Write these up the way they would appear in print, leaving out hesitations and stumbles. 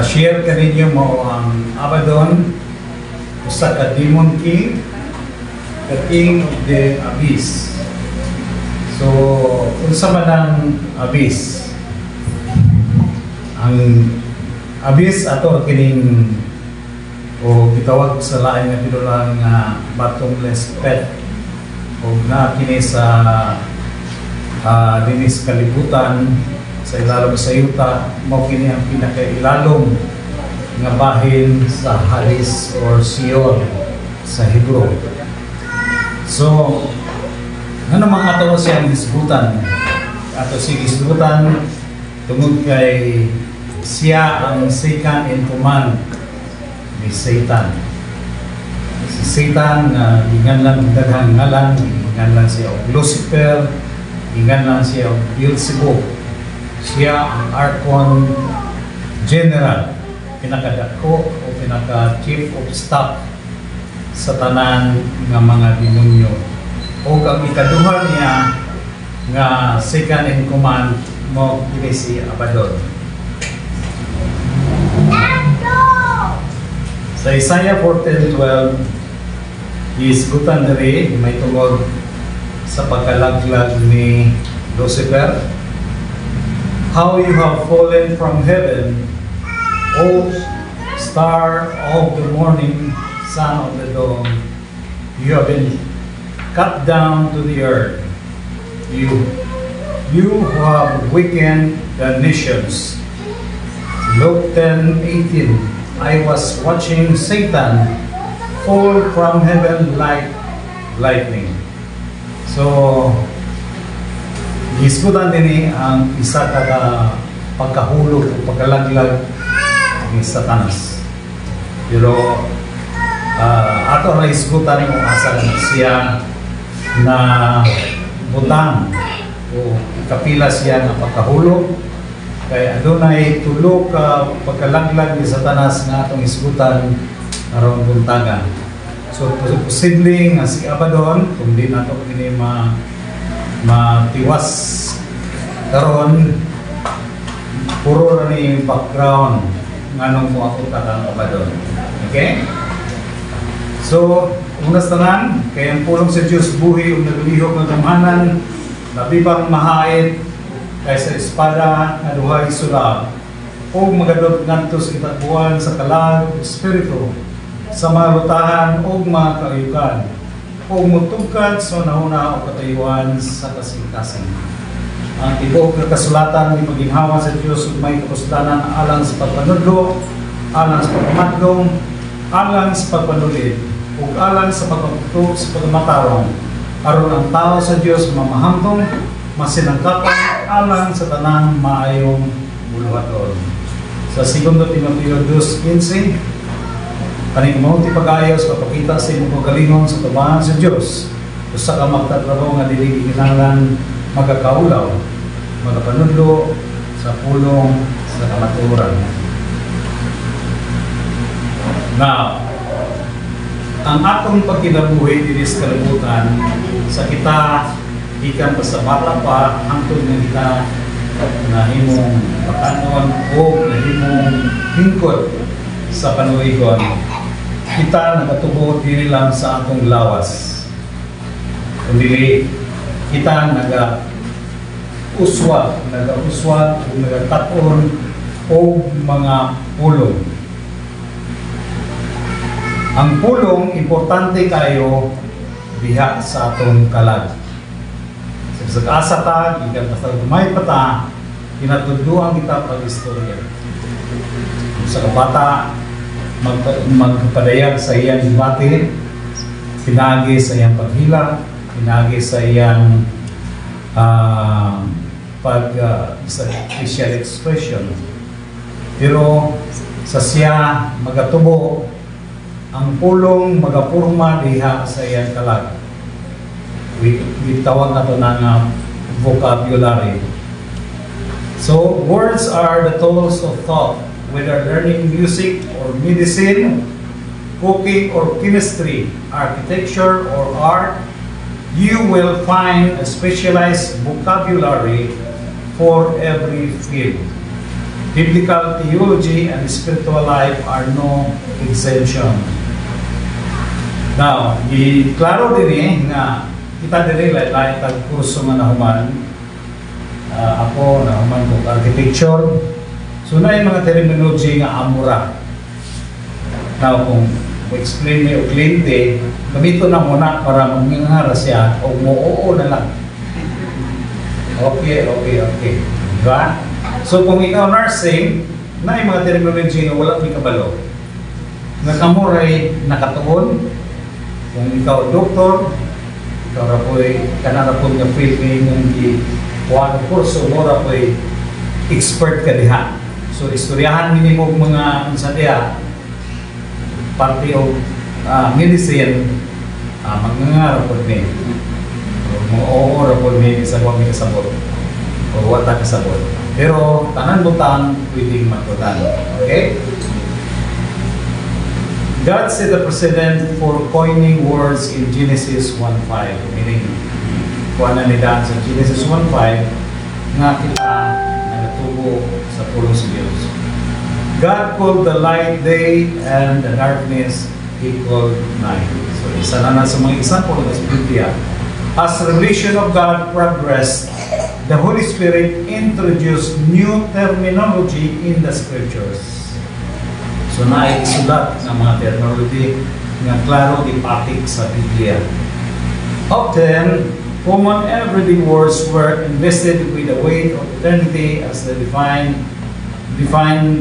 Share ka ninyo mo ang Abaddon, usa ka demon king, the king of the abyss. So, unsa man ang abyss? Ang abyss ato kining o gitawag sa lain nga pinulang bottomless pit o na kini sa dinis kalibutan sa ilalom sa yuta, mao kini ang pinakailalom nga bahin sa Hades or Sheol sa Hebrew. So, ano naman ato siyang hisgutan? Ato si hisgutan tungod kay siya ang second in command ni Satan. Si Satan na ginganlan daghang ngalan, ginganlan siya og Lucifer, ginganlan siya og Beelzebub. Siya ang Archon General, pinakadako o pinaka-chief of staff sa tanan nga mga demonyo. O ang ikaduha niya nga second in command mo kini si Abaddon. Sa Isaiah 14:12, hisgutan diri may tungod sa pagkalaglag ni Lucifer. How you have fallen from heaven, O star of the morning, son of the dawn. You have been cut down to the earth. You who have weakened the nations. Luke 10:18. I was watching Satan fall from heaven like lightning. So, hisgutan din ang isa kada pagkahulog o pagkalaglag ni Satanas. Pero ato na hisgutan o asa siya na butang o kapila siya na pagkahulog. Kaya adunay tulo ka pagkalaglag ni Satanas nga atong hisgutan aron buntagan. So posibleng si Abaddon kung di nato kini matiwas karon puro ra ni background nganong mo ako ang Abaddon. Okay? So unas tanan kay ang pulong sa Dios buhi ug naglihok ng gamhanan labi pang mahait kaysa espada nga duhay sula o magadot ngadto sa itatbuan sa kalag espiritu sa mga lutahan o mga kaayukan o mutugkad sa nahuna o katayuan sa kasing-kasing. Ang tibuok nga kasulatan ni paginhawa sa Dios ug may kapusdanan alang sa pagpanudlo, alang sa pagpamadlong, alang sa pagpanulid ug alang sa pagpatutok sa pagmatarong aron ang tao sa Dios mamahamtong masinangkapan alang sa tanang maayong buluhaton. Sa 2 Timoteo 2:15, kaning mao ti pag-ayos papakita sa imong kagalingon sa tubahan sa Dios. Usa ka magtatrabaho nga dili kinahanglan magakaulaw, magapanudlo sa pulong sa kamatuoran. Now, ang atong pagkinabuhi diri sa kalibutan sa kita ikan pa sa bata pa hangtod nga kita nahimong pakanon o nahimong hingkod sa panuigon, kita nagatubo dili lang sa atong lawas kundi kita nagauswa o nagataton o mga pulong. Ang pulong importante kayo diha sa atong kalag. Sa asa ta, gikan basta gumay pa ta, kinatudluan kita pag-istorya. Sa kabata, magpadayag sa iyang hibati, pinagi sa iyang paghila, pinagi sa iyang sa facial expression. Pero sa siya magatubo, ang pulong magapurma diha sa iyang kalag. Tawag na ito ng vocabulary. So, words are the tools of thought, whether learning music or medicine, cooking or chemistry, architecture or art, you will find a specialized vocabulary for every field. Biblical theology and spiritual life are no exemption. Now, klaro din nga kita diri lain tag kurso nga nahuman. Ako nahuman ko architecture. So na yung mga terminology nga amura. Now, kung explain mo yung kliyente, gamito na muna para mangyangara siya o oo na lang. Okay. Diba? So kung ikaw nursing, na yung mga terminology nga wala may kabalo. Nga kamuray nakatuon. Kung ikaw doktor, ikaw rapoy, kanarapon nga field ngayon yung kuha ng kurso, mo rapoy expert ka diha. So istoryahan minimum mga sa diha, parte o medicine, mangangarap po ni. Oo, rapol ni sa wag ni kasabot. O wata kasabot. Pero tanan butang pwedeng matutan. Okay? God set the precedent for coining words in Genesis 1:5, meaning kuha na nila sa Genesis 1:5 nga kita nagatubo sa pulong sa Diyos. God called the light day and the darkness He called night. So isa na sa mga example ng Biblia. As revelation of God progressed, the Holy Spirit introduced new terminology in the Scriptures. So naisulat ng mga terminology nga klaro ipatik sa Biblia. Often, common everyday words were invested with the weight of eternity as they define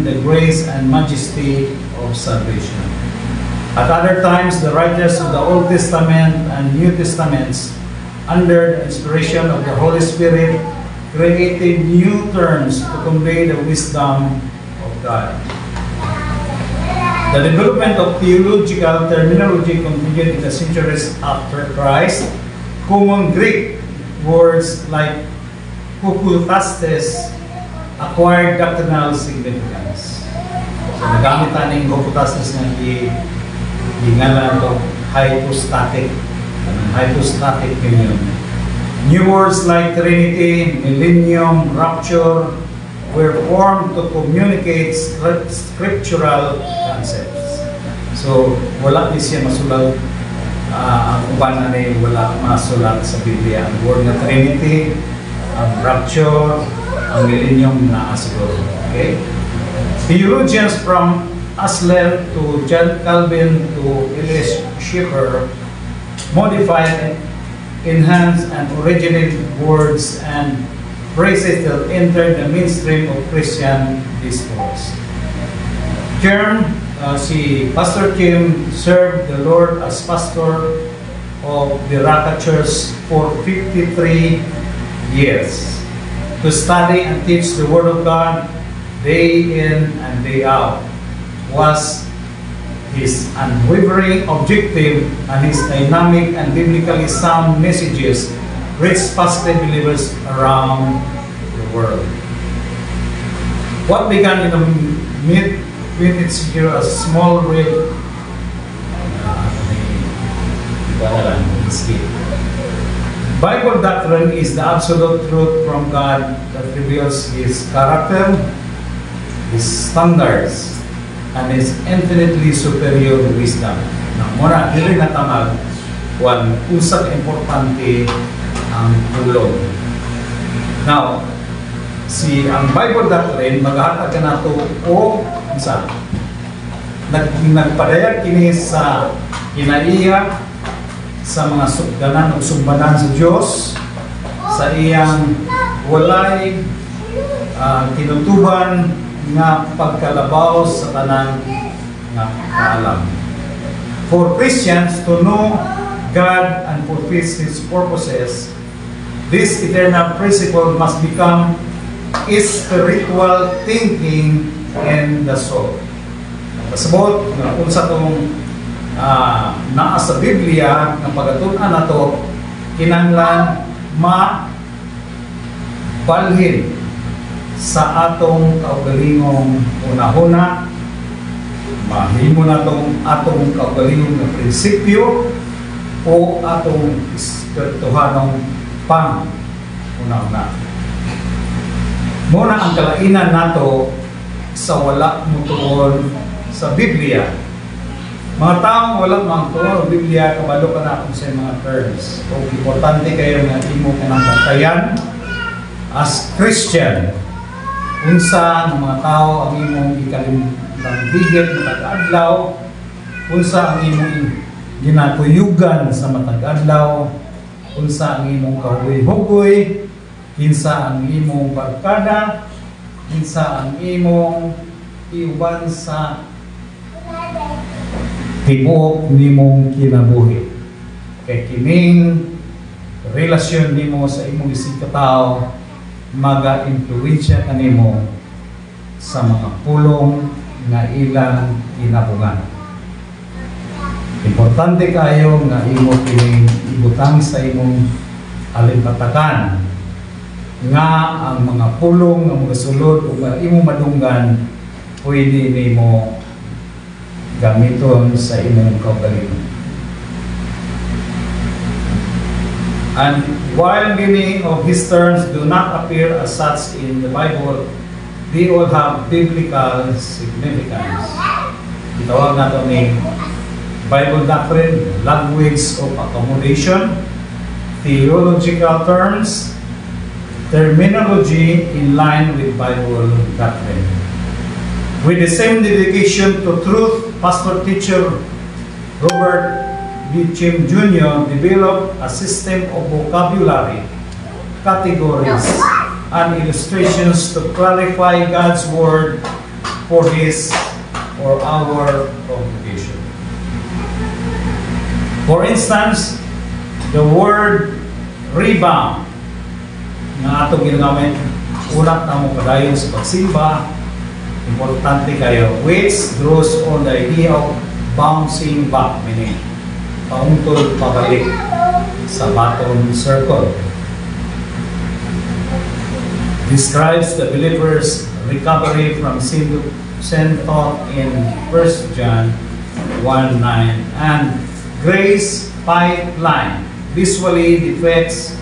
the grace and majesty of salvation. At other times, the writers of the Old Testament and New Testaments, under the inspiration of the Holy Spirit, created new terms to convey the wisdom of God. The development of theological terminology continued in the centuries after Christ. Common Greek words like hypostasis acquired doctrinal significance. So nagamit taning hypostasis ng ngalan ito hypostatic union. New words like Trinity, Millennium, Rapture were formed to communicate scriptural concepts. So, wala din siya masulat. Ang uban na wala masulat sa Biblia. Ang word na Trinity, ang Rapture, ang Millennium na siguro. Okay? Theologians from Asler to John Calvin to Elias Schiffer modified, enhanced, and originated words and phrases that entered the mainstream of Christian discourse. Si Pastor Kim served the Lord as pastor of the Raka Church for 53 years to study and teach the Word of God day in and day out was his unwavering objective, and his dynamic and biblically sound messages reached positive believers around the world. What began in the mid-20th century as small real Bible doctrine is the absolute truth from God that reveals His character, His standards, and His infinitely superior wisdom. Muna, dili na tamag kung usap importante ang tulong. Now, ang Bible doctrine, maghatag ka na ito o isa. Nagpadayag kini sa kinaiya sa mga sugdanan o sumbanan sa Diyos, sa iyang walay kinutuban nga pagkalabaw sa tanang nga kaalam. For Christians to know God and fulfill His purposes, this eternal principle must become spiritual thinking in the soul. Kasabot, kung sa itong naa sa Biblia, ng pagatunan na ito, kinanglan mabalhin sa atong kaugalingong una-una, mahimo na itong atong kaugalingong na prinsipyo, o atong espirituhanong una-una. Muna ang kalainan nato sa wala mo tuon sa Biblia. Mga taong wala mang tuon sa Biblia, kabalo ka na kung sa mga terms. O importante kayo na imo kanang bantayan as Christian. Unsa ang mga tao ang imong ikalimbangbigit matag adlaw, unsa ang imong ginatuyugan sa matag adlaw, unsa ang imong kahugoy-hugoy, kinsa ang imong barkada, kinsa ang imong iuban sa tibuok nimong kinabuhi. Kay kining relasyon nimo sa imong isig katao maga-impluwensya kanimo sa mga pulong nga ilang kinabungan. Importante kayo nga imo kining ibutang sa imong alimpatakan nga ang mga pulong nga mga sulod o imo madunggan pwede nimo gamiton sa imong kaugalingon. And while many of these terms do not appear as such in the Bible, they all have biblical significance. Itawag nato ni Bible doctrine, language of accommodation, theological terms, terminology in line with Bible doctrine. With the same dedication to truth, pastor teacher Robert B. Chim Jr. developed a system of vocabulary, categories, and illustrations to clarify God's word for his or our congregation. For instance, the word rebound na atong ginagamit ulat na mo padayon sa pagsimba, importante kayo, which draws on the idea of bouncing back, meaning pauntol pabalik sa bottom circle. Describes the believer's recovery from sin thought in 1 John 1:9, and grace pipeline visually depicts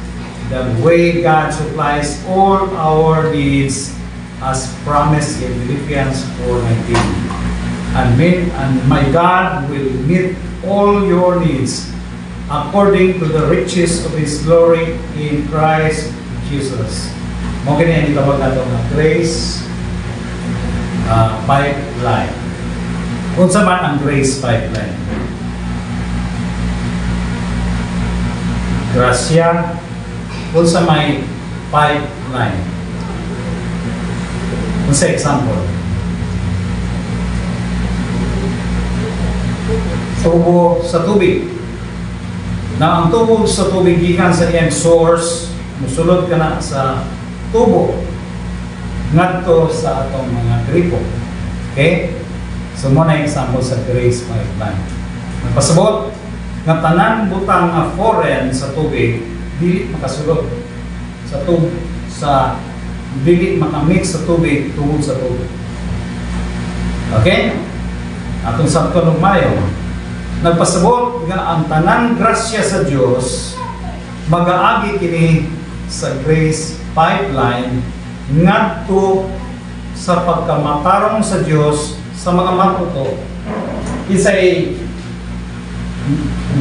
the way God supplies all our needs as promised in Philippians 4:19. And my God will meet all your needs according to the riches of His glory in Christ Jesus. Mo kini ang itawag nato nga grace pipeline. Unsa man ang grace pipeline? Grasya, unsa may pipeline? Unsa example? Tubo sa tubig. Na ang tubo sa tubig gikan sa iyang source, musulod ka na sa tubo ngadto sa atong mga gripo. Okay? So mo na example sa grace pipeline. Nagpasabot nga tanan butang nga foreign sa tubig dili makasulod sa tubig sa dili makamix sa tubig tungod sa tubig. Okay? Atong sakto ng mayo, nagpasabot nga ang tanang grasya sa Dios magaagi kini sa grace pipeline ngadto sa pagkamatarong sa Dios sa mga matuto. Isay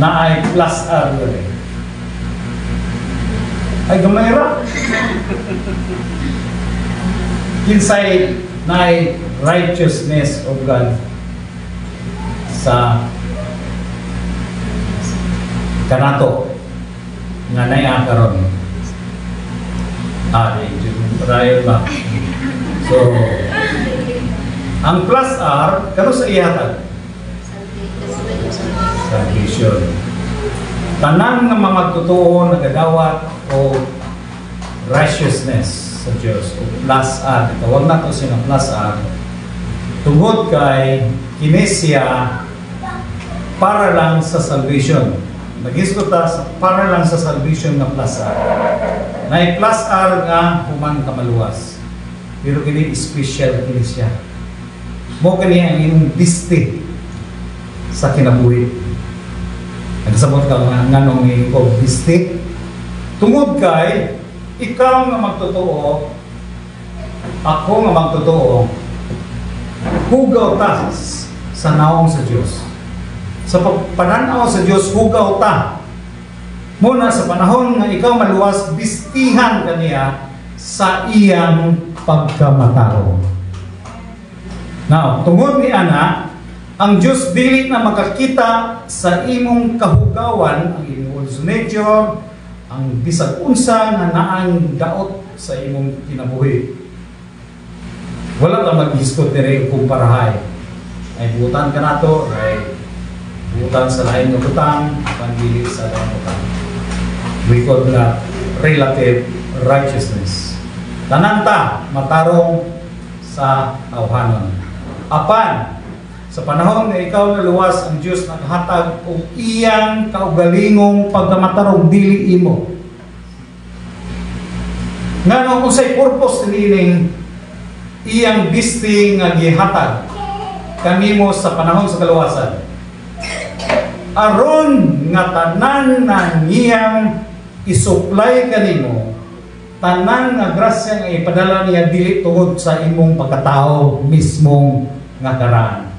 na ay plus R rin. Ay gamay ra. Inside na ay righteousness of God sa kanato nga naya karon. Trial ba? So, ang plus R kano sa ihatag? Salvation. Tanan nga mga totoo nagadawat o righteousness sa Diyos o plus R. Tawag na ito siya plus R. Tungod kay kinesia para lang sa salvation. Nag-iskuta para lang sa salvation na plus R. Na plus R nga human kamaluwas. Pero kini special kinesia. Mo kini ang imong diste sa kinabuhi. Nagsabot ka nga nung ikaw bistik. Tungod kay, ikaw nga magtotoo, ako nga magtotoo, hugaw ta sa naong sa Diyos. Sa pananaw sa Diyos, hugaw ta. Muna sa panahon nga ikaw maluwas, bistihan kaniya sa iyang pagkamatao. Now, tungod ni Ana, ang Diyos dili na makakita sa imong kahugawan, ang imong nature, ang bisag unsa nga naang daot sa imong kinabuhi. Wala ka mag-discuss dire kumparahay. Ay butan ka nato, ay butan sa lain ng butang, pagdili sa lain ng butang. We call that relative righteousness. Tananta, matarong sa tawhanon. Apan, sa panahon na ikaw naluwas, ang Diyos naghatag og iyang kaugalingong pagkamatarong dili imo. Ngano unsay purpose nining iyang bisti nga gihatag kanimo sa panahon sa kaluwasan? Aron nga tanan na iyang isupply kanimo, tanan nga grasya nga ipadala niya dili tungod sa imong pagkatao mismong nga karaan.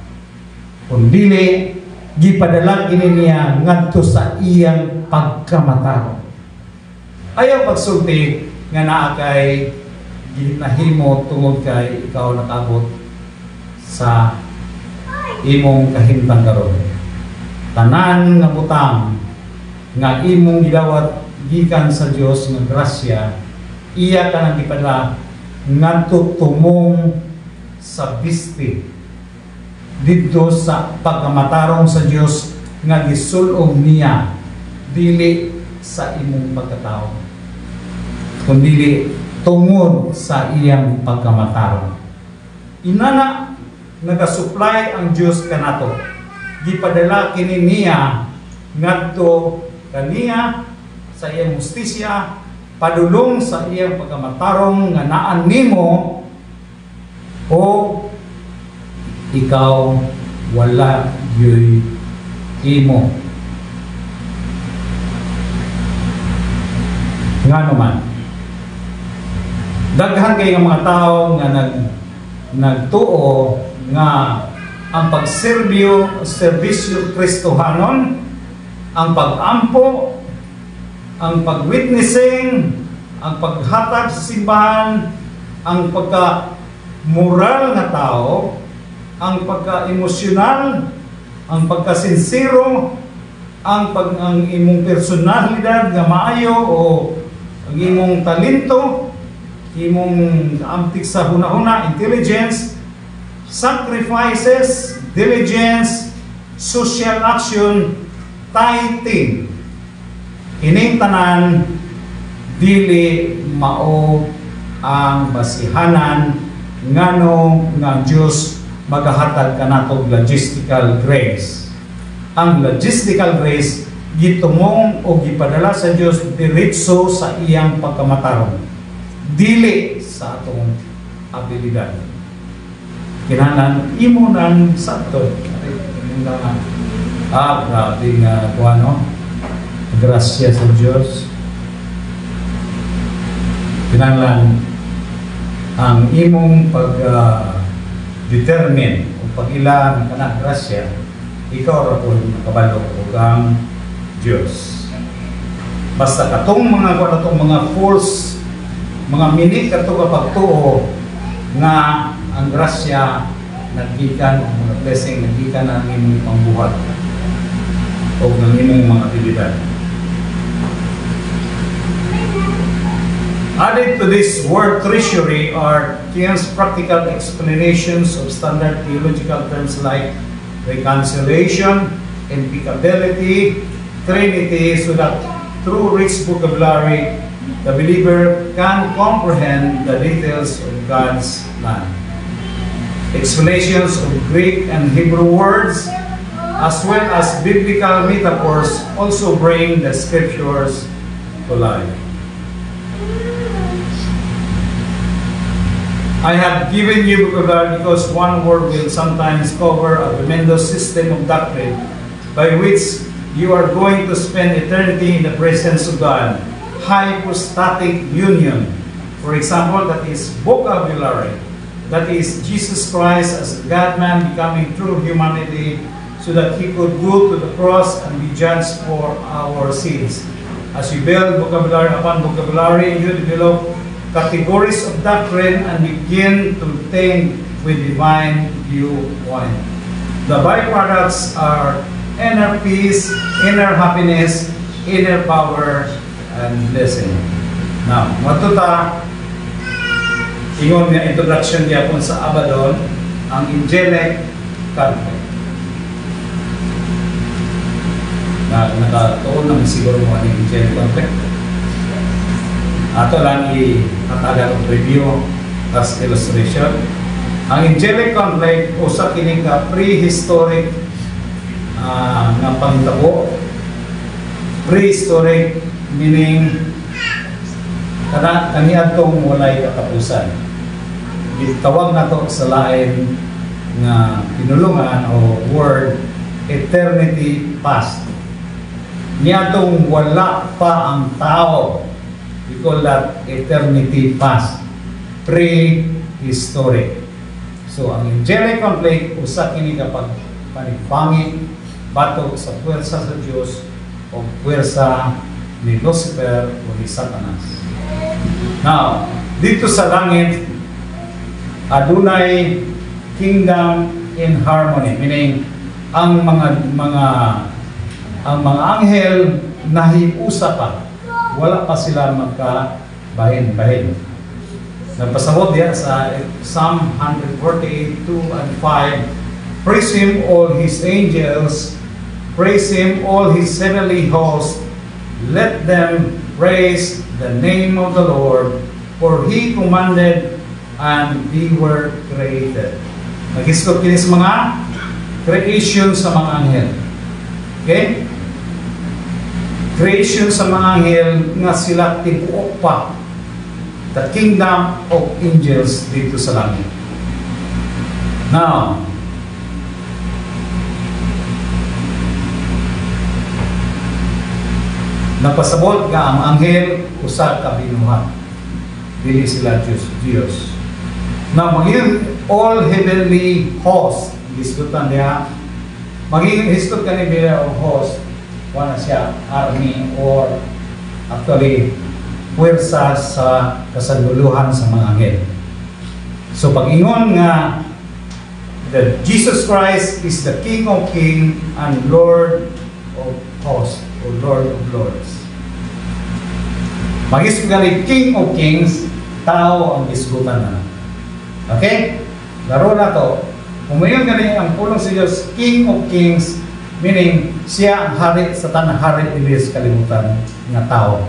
Kundili gipadala kini niya ngadto sa iyang pagkamatao. Ayaw pagsulti nga naa kay ginahimo tungod kay ikaw nakabot sa imong kahimtang karon. Tanan nga butang nga imong gidawat gikan sa Dios nga grasya, iya ka nang gipadala ngadto tumong sa bisti dito sa pagkamatarong sa Dios nga gisul-og niya dili sa imong pagkatao, kundi tungod sa iyang pagkamatarong. Inana nagasupply ang Dios kanato, gipadala kini niya ngadto kaniya sa iyang justisya, padulong sa iyang pagkamatarong nga naan nimo o ikaw wala yoy imo. Nga naman, daghan kay nga mga tao nga nagtuo nga ang serbisyo Kristohanon, ang pag-ampo, ang pag-witnessing, ang paghatag sa simbahan, ang pagka-moral na tao, ang pagka-emosyonal, ang pagka-sincero, ang imong personalidad nga maayo o ang imong talento, imong amtik sa hunahuna, intelligence, sacrifices, diligence, social action, tithing. Ining tanan dili mao ang basihanan ngano nga Dios magahatag kanatog logistical grace. Ang logistical grace gitumong o gipadala sa Dios diretso sa iyang pagkamatarong, dili sa atong abilidad. Kinahanglan imo nang sakto. Grabe nga kuano. Grasya sa Dios. Kinahanglan ang imong determine o pag-ila ng kanang grasya, ikaw ra po makabalo og ang Dios. Basta katong mga false, mga minute kato ka pagtuo nga ang grasya naggikan, mga blessing naggikan ang imong pangbuhat o ng imong mga abilidad. Added to this word treasury are Kian's practical explanations of standard theological terms like reconciliation, impeccability, Trinity, so that through rich vocabulary, the believer can comprehend the details of God's plan. Explanations of Greek and Hebrew words, as well as biblical metaphors, also bring the scriptures to life. I have given you vocabulary because one word will sometimes cover a tremendous system of doctrine by which you are going to spend eternity in the presence of God. Hypostatic union. For example, that is vocabulary. That is Jesus Christ as God-man becoming true humanity so that He could go to the cross and be judged for our sins. As you build vocabulary upon vocabulary, you develop categories of doctrine and begin to think with divine viewpoint. The byproducts are inner peace, inner happiness, inner power, and blessing. Now, matuta, ingon nga introduction niya kung sa Abaddon, ang angelic conflict. Nakatuon naman siguro mo ang angelic conflict. Ato lang i-hatagan of review as illustration. Ang angelic conflict usa kini ka prehistoric nga panghitabo. Prehistoric meaning kaniadtong walay katapusan. Gitawag nato sa lain nga pinulungan o word eternity past. Niadtong wala pa ang tao. We call that eternity past. Prehistoric. So ang angelic conflict usa kini kapag panigpangit batok sa puwersa sa Dios o puwersa ni Lucifer o ni Satanas. Now, dito sa langit adunay kingdom in harmony, meaning ang mga anghel nahiusa pa, wala pa sila magkabahin-bahin. Nagpasabot diya sa Psalm 148, 2 and 5, praise Him all His angels, praise Him all His heavenly host, let them praise the name of the Lord, for He commanded and they were created. Nag-istot kinis mga creation sa mga anghel. Okay? Creation sa mga anghel nga sila tibuok pa. The kingdom of angels dito sa langit. Now, napasabot nga ang anghel usa ka binuhat. Dili sila Diyos. Now, maging all heavenly host, diskutan niya, maging histot ka ni bilang host, wala siya, army or actually puwersa sa kasaguluhan sa mga anghel. So pag-ingon nga that Jesus Christ is the King of Kings and Lord of Hosts or Lord of Lords. Mag-isip ka ni King of Kings, tao ang isgutan na. Okay? Laro na to. Kung mayon gani ang pulong si Diyos, King of Kings, meaning siya ang hari sa tanang hari ilis kalimutan nga tao.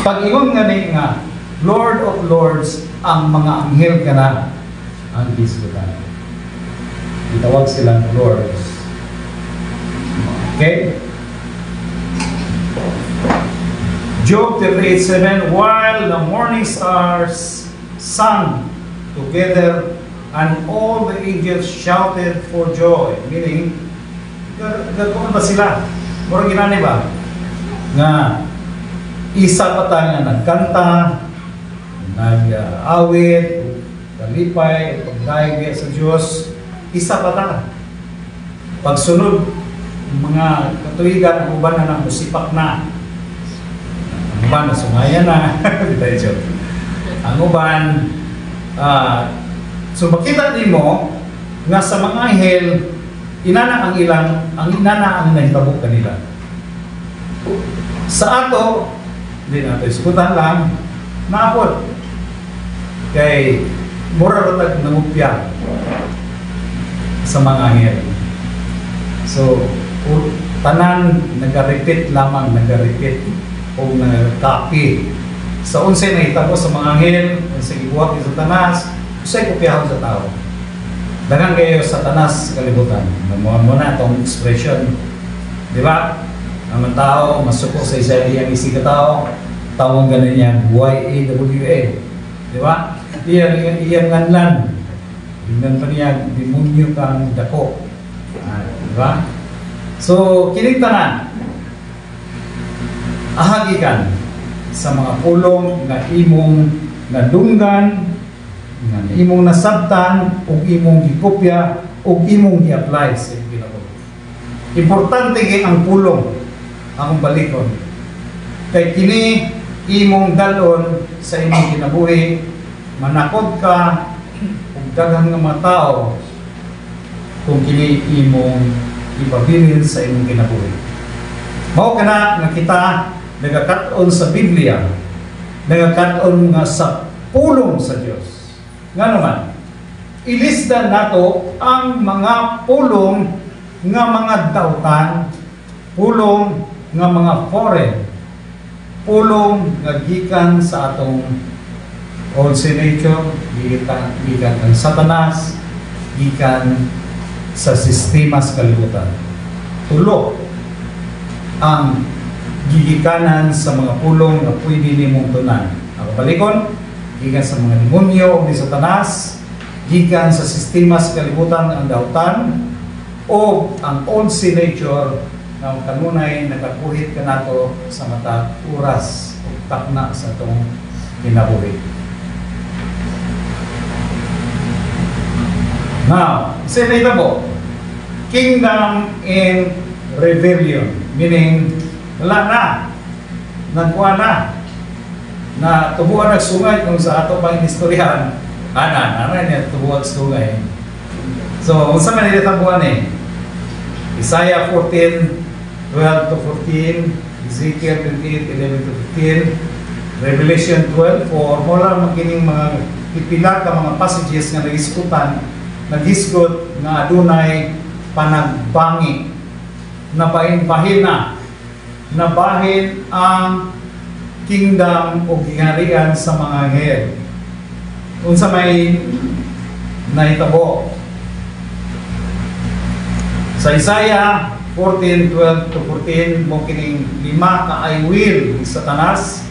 Pag-ingon gani nga Lord of Lords, ang mga anghel kana ang isgutan. Itawag silang Lords. Okay? Job 38:7, while the morning stars sang together and all the angels shouted for joy. Meaning, gagawin ba sila? Murang ginani ba? Nga, isa pa tayo nga nagkanta, nag-awit, kalipay, pagdaig sa Diyos, isa pa tayo. Pagsunod, mga katuigan, ang uban na musipak na. Ang uban na sungayan na. Ang uban, so makita din mo nga sa mga anghel inana ang nahitabok kanila. Sa ato, hindi natin isukutan lang, naapod. Kay mura ratag nangupya sa mga anghel. So, tanan nag-repeat lamang, nag-repeat o nag-copy. Sa unsay nahitabo sa mga anghel, sa gibuhat ni Satanas, usay kopyahon sa tao. Daghang kayo Satanas kalibutan. Namuha mo na itong expression. Di ba? Ang tao, masuko sa isa iyang isi ka tao, tawag ganin yan, YAWA. Di ba? Iyang nganlan. Tingnan pa niya, demonyo kang dako. Di ba? So kining tanan ahagikan sa mga pulong nga imong nadunggan, nga imong nasabtan, ug imong gikopya, ug imong gi-apply sa imong kinabuhi. Importante kay ang pulong akong balikon. Kay kini imong dalon sa imong kinabuhi, manakod ka ug daghang nga mga tao kung kini imong ipabilin sa imong kinabuhi. Mao kana nga kita nagakat-on sa Biblia, nagakat-on nga sa pulong sa Dios. Nga naman, ilisdan nato ang mga pulong nga mga dautan, pulong nga mga foreign, pulong nga gikan sa atong old nature, gikan ng Satanas, gikan sa sistema sa kalibutan. Tulo ang gigikanan sa mga pulong na pwede nimong tunan. Ang balikon, gikan sa mga demonyo o ni Satanas, gikan sa sistema sa kalibutan ang dautan, o ang old nature na kanunay nakapuhit ka nato sa mata oras o takna sa itong kinabuhi. Now, sinita po, kingdom in rebellion, meaning wala na, nagkuha na tubuan nagsungay kung sa ato pang istoryahan, niya tubuan sungay. So, unsa man nila tabuan Isaiah 14, 12 to 14, Ezekiel 28, 11 to 15, Revelation 12, or mula magkining mga pipila ka mga passages nga nagisgot nga adunay panagbangi, nabahin nabahin ang kingdom o giharian sa mga anghel. Unsa may nahitabo sa Isaiah 14:12 to 14, mo kining 5 ka I will ni Satanas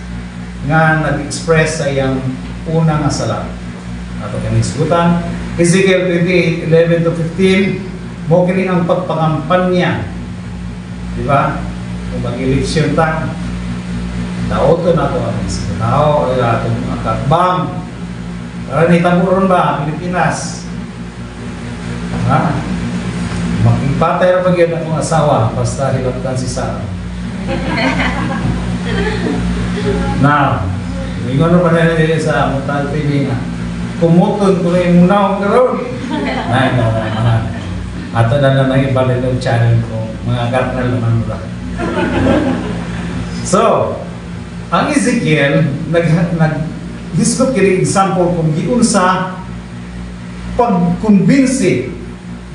nga nag-express sa iyang una nga sala. Ato kining isgutan. Ezekiel 28:11 to 15, mo kining ang pagpangampanya. Di ba? Kung mag-eleksyon ta, daoto na ito ang tao, atong akakbang. Para nitaburon ba, Pilipinas? Ha? Makipatay na pag-yun akong asawa, basta hilaptan si Sarah. Now, ingon na pa na nila sa Mutal TV nga, kumutod ko na yung munawang karoon. Nay. Ato na lang ibalik ng channel ko, mga garnal naman mula. So, ang Ezekiel, nag-hisgot kini example kung giun sa pag-convince,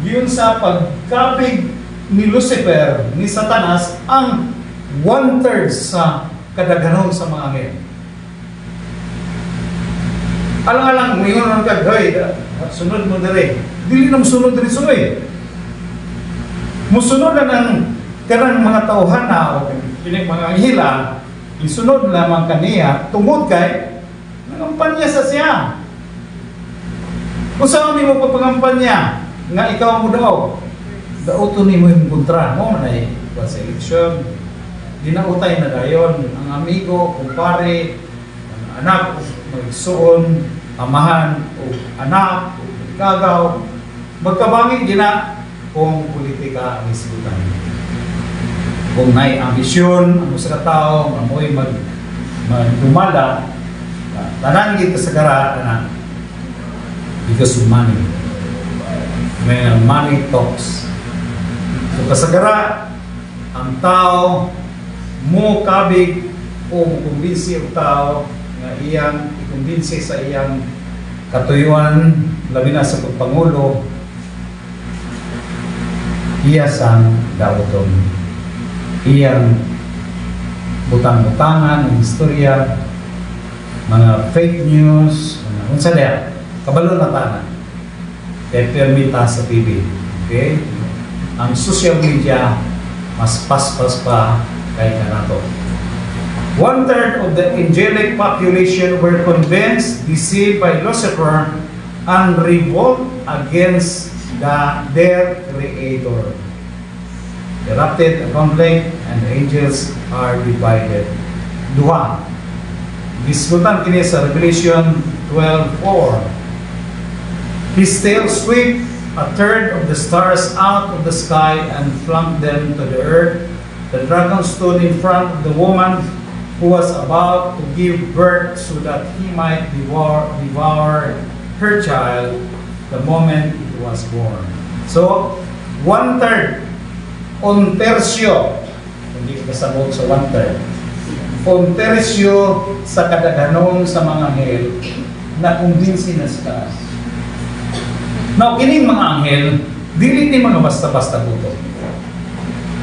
giun sa pagkapig ni Lucifer, ni Satanas, ang 1/3 sa kadaghanon sa mga anghel. Alang-alang, ngayon ang kagay, sunod mo dali. Dili na musunod dali sunod. Musunod na ng kanang mga tauhan na o kining mga anghela, isunod lamang kaniya tungod kay nangampanya sa siya. Kung saan ni mo pagpangampanya nga ikaw mo daw, dauto ni mo yung kontra mo na sa eleksyon, dinautay na dayon ang amigo, kumpare, ang anak, magsuon, amahan, o anak, o kagaw, magkabangin gina kung politika ang isgutan. Kung may ambisyon ang usa ka tawo nga mo'y magdumala, tanan kita sa gara because of money. May money talks. So kasagara ang tao mo kabig o kumbinsi ang tao nga iyang ikumbinsi sa iyang katuyuan, labi na sa pagpangulo, iya sang daoton, iyang butang-butangan ng istorya, mga fake news, mga unsa diya, kabalo na tanan. Kaya permita sa TV. Okay? Ang social media mas paspas pa kay kanato. 1/3 of the angelic population were convinced, deceived by Lucifer, and revolt against their Creator. erupted a conflict and the angels are divided. Duha. Disputan kini sa Revelation 12:4. His tail swept a third of the stars out of the sky and flung them to the earth. The dragon stood in front of the woman who was about to give birth so that he might devour her child the moment it was born. So, 1/3, un tercio, hindi ko kasabot sa 1/3, un tercio sa kadaganon sa mga anghel na kumbinsi na sila. Now, kining mga anghel, dili ni mga basta-basta buto.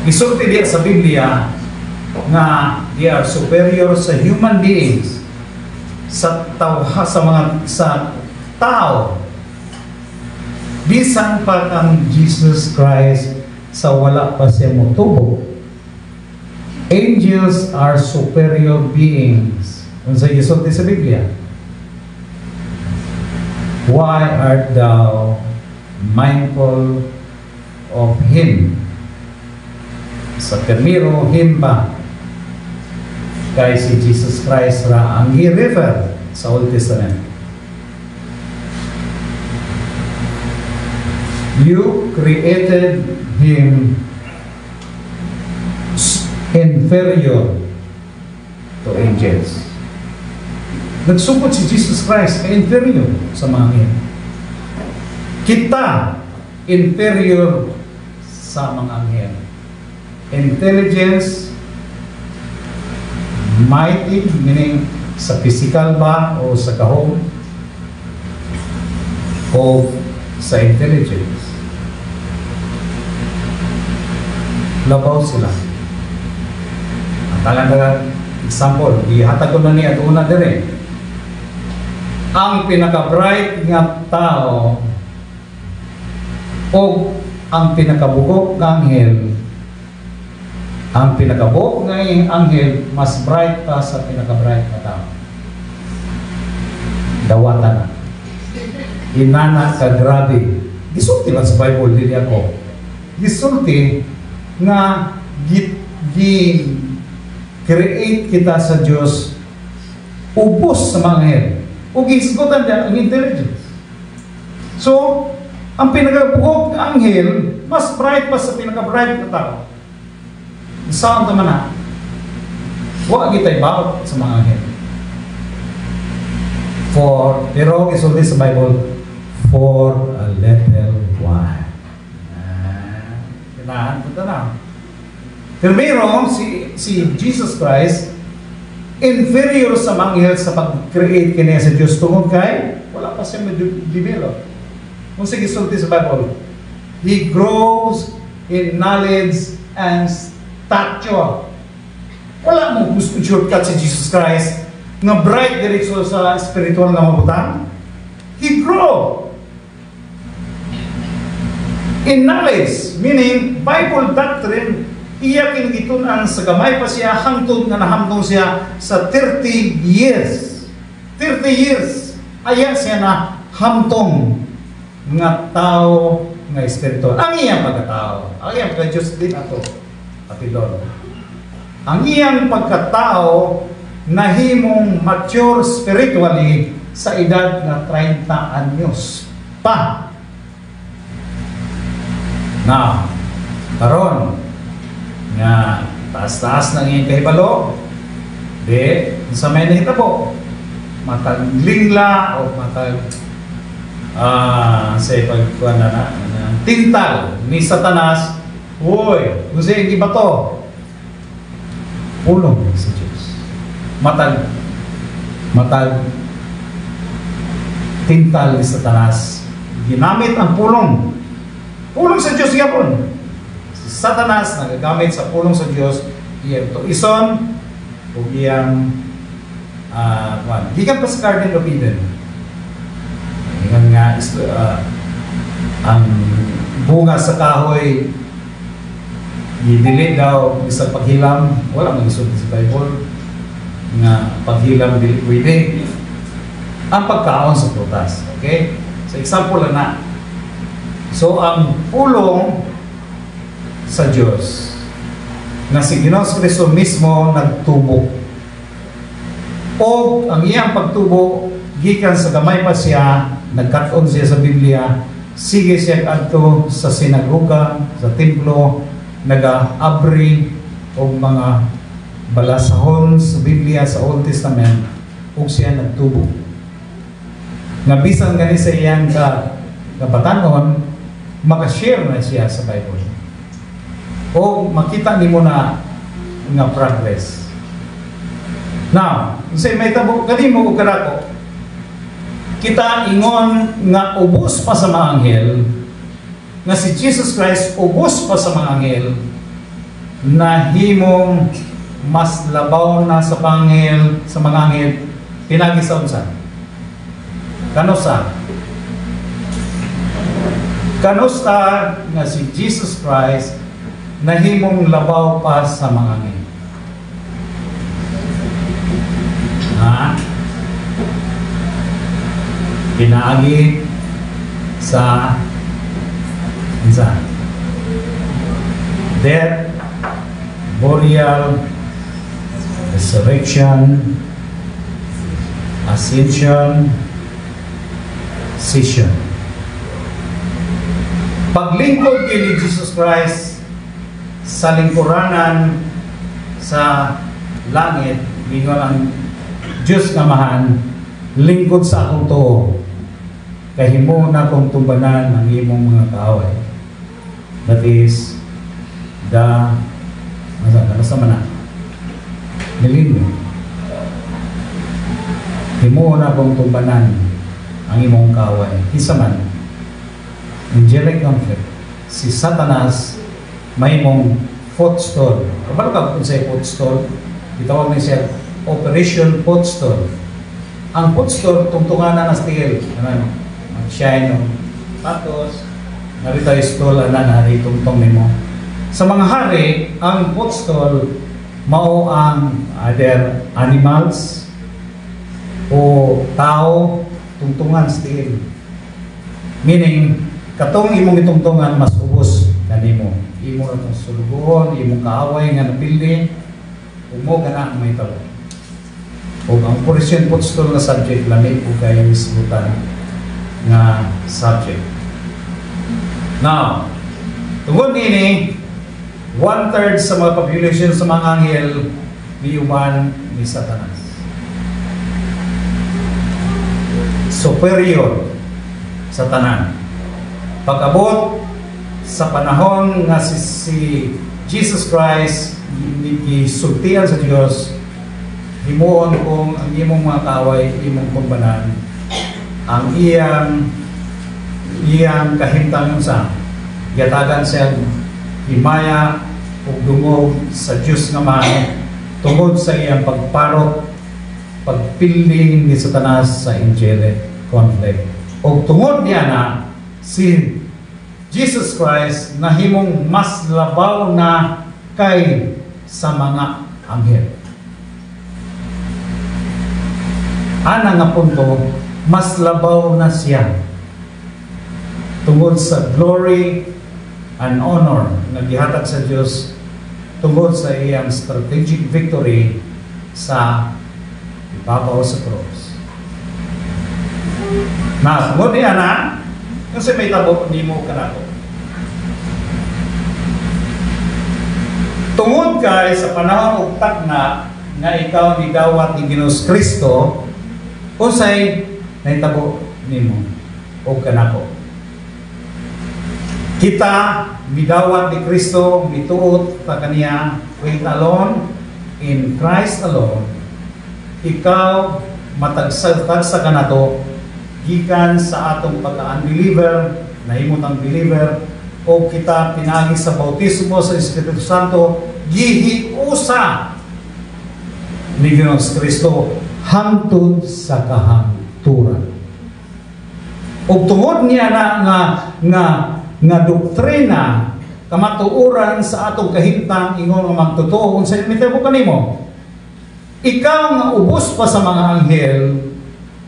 Isulti diya sa Biblia nga they are superior sa human beings, sa tao. Bisan pa ang Jesus Christ sa wala pa siya motubo. Angels are superior beings. Unsa gisulti sa Biblia? Why art thou mindful of Him? Sa Primero himba kay si Jesus Christ ra ang gi-refer sa Old Testament. You created Him inferior to angels. Nagsugod si Jesus Christ kay inferior sa mga anghel. Kita inferior sa mga anghel. Intelligence, mighty, meaning sa physical ba o sa kahong o sa intelligence. Labaw sila. Ang talaga example, ihatag ko na niya at una dire. Ang pinaka-bright nga tao o ang pinakabugok nga anghel, ang pinakabuok nga anghel mas bright pa sa pinaka-bright na tao. Dawatan na. Inana ka grabe. Gisulti lang sa Bible, dili ako. Gisulti nga create kita sa Diyos ubos sa mga anghel. O gisgutan niya ang intelligence. So, ang pinakabugok na anghel, mas bright pa sa pinaka-bright na tao. Saan naman na? Huwag kita'y bawat sa mga anghel. Pero isulti sa Bible, for a little while. Kinahan ko na. Pero si Jesus Christ, inferior sa mga anghel sa pag-create kaniya sa Diyos tungod kay wala pa siya ma-develop. Kung sige sulti sa Bible, He grows in knowledge and stature. Wala mo gusto shortcut si Jesus Christ nga bright direkso sa spiritual nga mabutan. He grow in knowledge, meaning Bible doctrine. Iya kinigitunan sa gamay pa siya hangtod nga nahamtong siya sa 30 years. 30 years. Ayan siya na hamtong nga tao nga espiritual. Ang iyang pagkatao. Ang iyang pagka-Diyos din ato. Patilon. Ang iyang pagkatao nahimong mature spiritually sa edad na 30 anyos pa. Now, karon nga taas-taas ng iyong kahibalo, di, sa may nahitabo, mataglingla o sa pagkuhan na tintal ni Satanas, uy, kung siya yung ibato, pulong sa Diyos. Tintal ni Satanas, ginamit ang pulong sa Diyos yapon. Satanas nagagamit sa pulong sa Diyos iyang tuison o iyang gikan pa sa Garden of Eden. Iyang nga ang bunga sa kahoy gidili daw sa paghilam, wala mag-isulti sa Bible nga paghilam dili pwede ang pagkaon sa prutas. Okay? So example lang na. So ang pulong sa Dios nga si Ginoong Kristo mismo nagtubo. O ang iyang pagtubo gikan sa gamay pa siya, nagkat-on siya sa Biblia, sige siya kadto sa sinagoga, sa templo, nag-aabri og mga balasahon sa Biblia sa Old Testament, ug siya nagtubo. Nga bisan gani sa iyang kapatanon, makashare na siya sa Bible. O makita nimo na nga progress. Now, say may tabo kanimo og kadako. Kita ingon nga ubos pa sa mga anghel, nga si Jesus Christ ubos pa sa mga anghel, na himong mas labaw na sa panghel, sa mga anghel, pinagi sa unsa? Kanusa? Kanusta nga si Jesus Christ nahimong labaw pa sa mga anghel? Ha? Pinaagi sa death, burial, resurrection, ascension, session. Paglingkod kini Jesus Christ sa lingkuranan sa langit, gingon ang Diyos nga mahan, lingkod sa akong tuo, kay himo na kong tumbanan ang imong mga kaaway. That is nasa mana nilin himo na kong tumbanan ang imong kaaway. Isa man angelic conflict, si Satanas may mong footstool. Kapag ka kung sa'y footstool, itawag na siya Operation Footstool. Ang footstool, tungtungan na steel. Mag-shine o patos. Narito yung stool, nari tungtong nimo. Sa mga hari, ang footstool, mao ang other animals o tao, tungtungan steel. Meaning, katong imong itungtungan, mas ubos na nimo. Imo na itong sulugon, imong kaaway nga napildi, umo ka na may talo. O ang Operation Footstool na subject, lamig po kayo isbutan na subject. Now, tungkol nini, 1/3 sa mga population sa mga anghel, niuban ni Satanas. Superior sa tanan. Pag-abot sa panahon nga si Jesus Christ gisultihan sa Dios, himuon kung ang imong mga kaaway, imong kumbanan, ang iyang kahimtang sa yatagan siya himaya o dungog sa Diyos nga man tungod sa iyang pagparot, pagpiling ni Satanas sa angelic conflict. O tungod niya na si Jesus Christ na himong mas labaw na kay sa mga anghel. Ana nga punto, mas labaw na siya tungod sa glory and honor na gihatag sa Dios tungod sa iyang strategic victory sa ibabaw sa cross. Na, tungod niya na, kasi may tabo, hindi mo kanako. Tungod kay sa panahon ugtak na nga ikaw ni dawat ni Ginoong Kristo, usay nahitabo nimo o kanako. Kita midawat ni Kristo, mituot ta kaniya, wait alone, in Christ alone. Ikaw matagsagtagsa ka nato gikan sa atong pagka-unbeliever, nahimot ang believer, o kita pinagi sa bautismo sa Espiritu Santo, gihiusa ni Ginoong Kristo hangtod sa kahangturan. O tungod niya nga doktrina kamatuoran sa atong kahimtang ingon nga magtotoo unsa mitebo kanimo. Ikaw nga ubos pa sa mga anghel,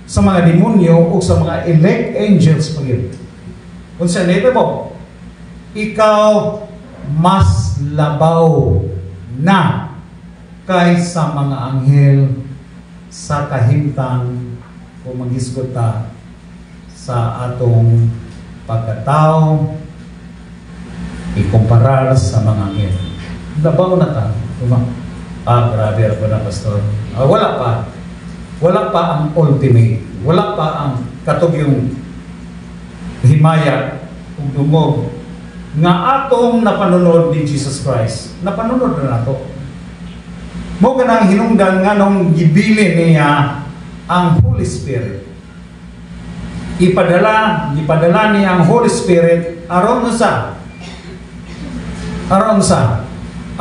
sa mga demonyo o sa mga elect angels pagid. Unsa nito mo? Ikaw mas labaw na kaysa mga anghel sa kahimtang kung maghisgot ta sa atong pagkatao ikumparar sa mga anghel. Labaw na ta. Grabe ako na, Pastor. Wala pa. Wala pa ang ultimate. Wala pa ang katugyong himaya ug dumog nga atong napanunod ni Jesus Christ. Napanunod na nato. Mo ganang hinungdan nganong gibilin niya ang Holy Spirit. Ipadala niya ang Holy Spirit aron sa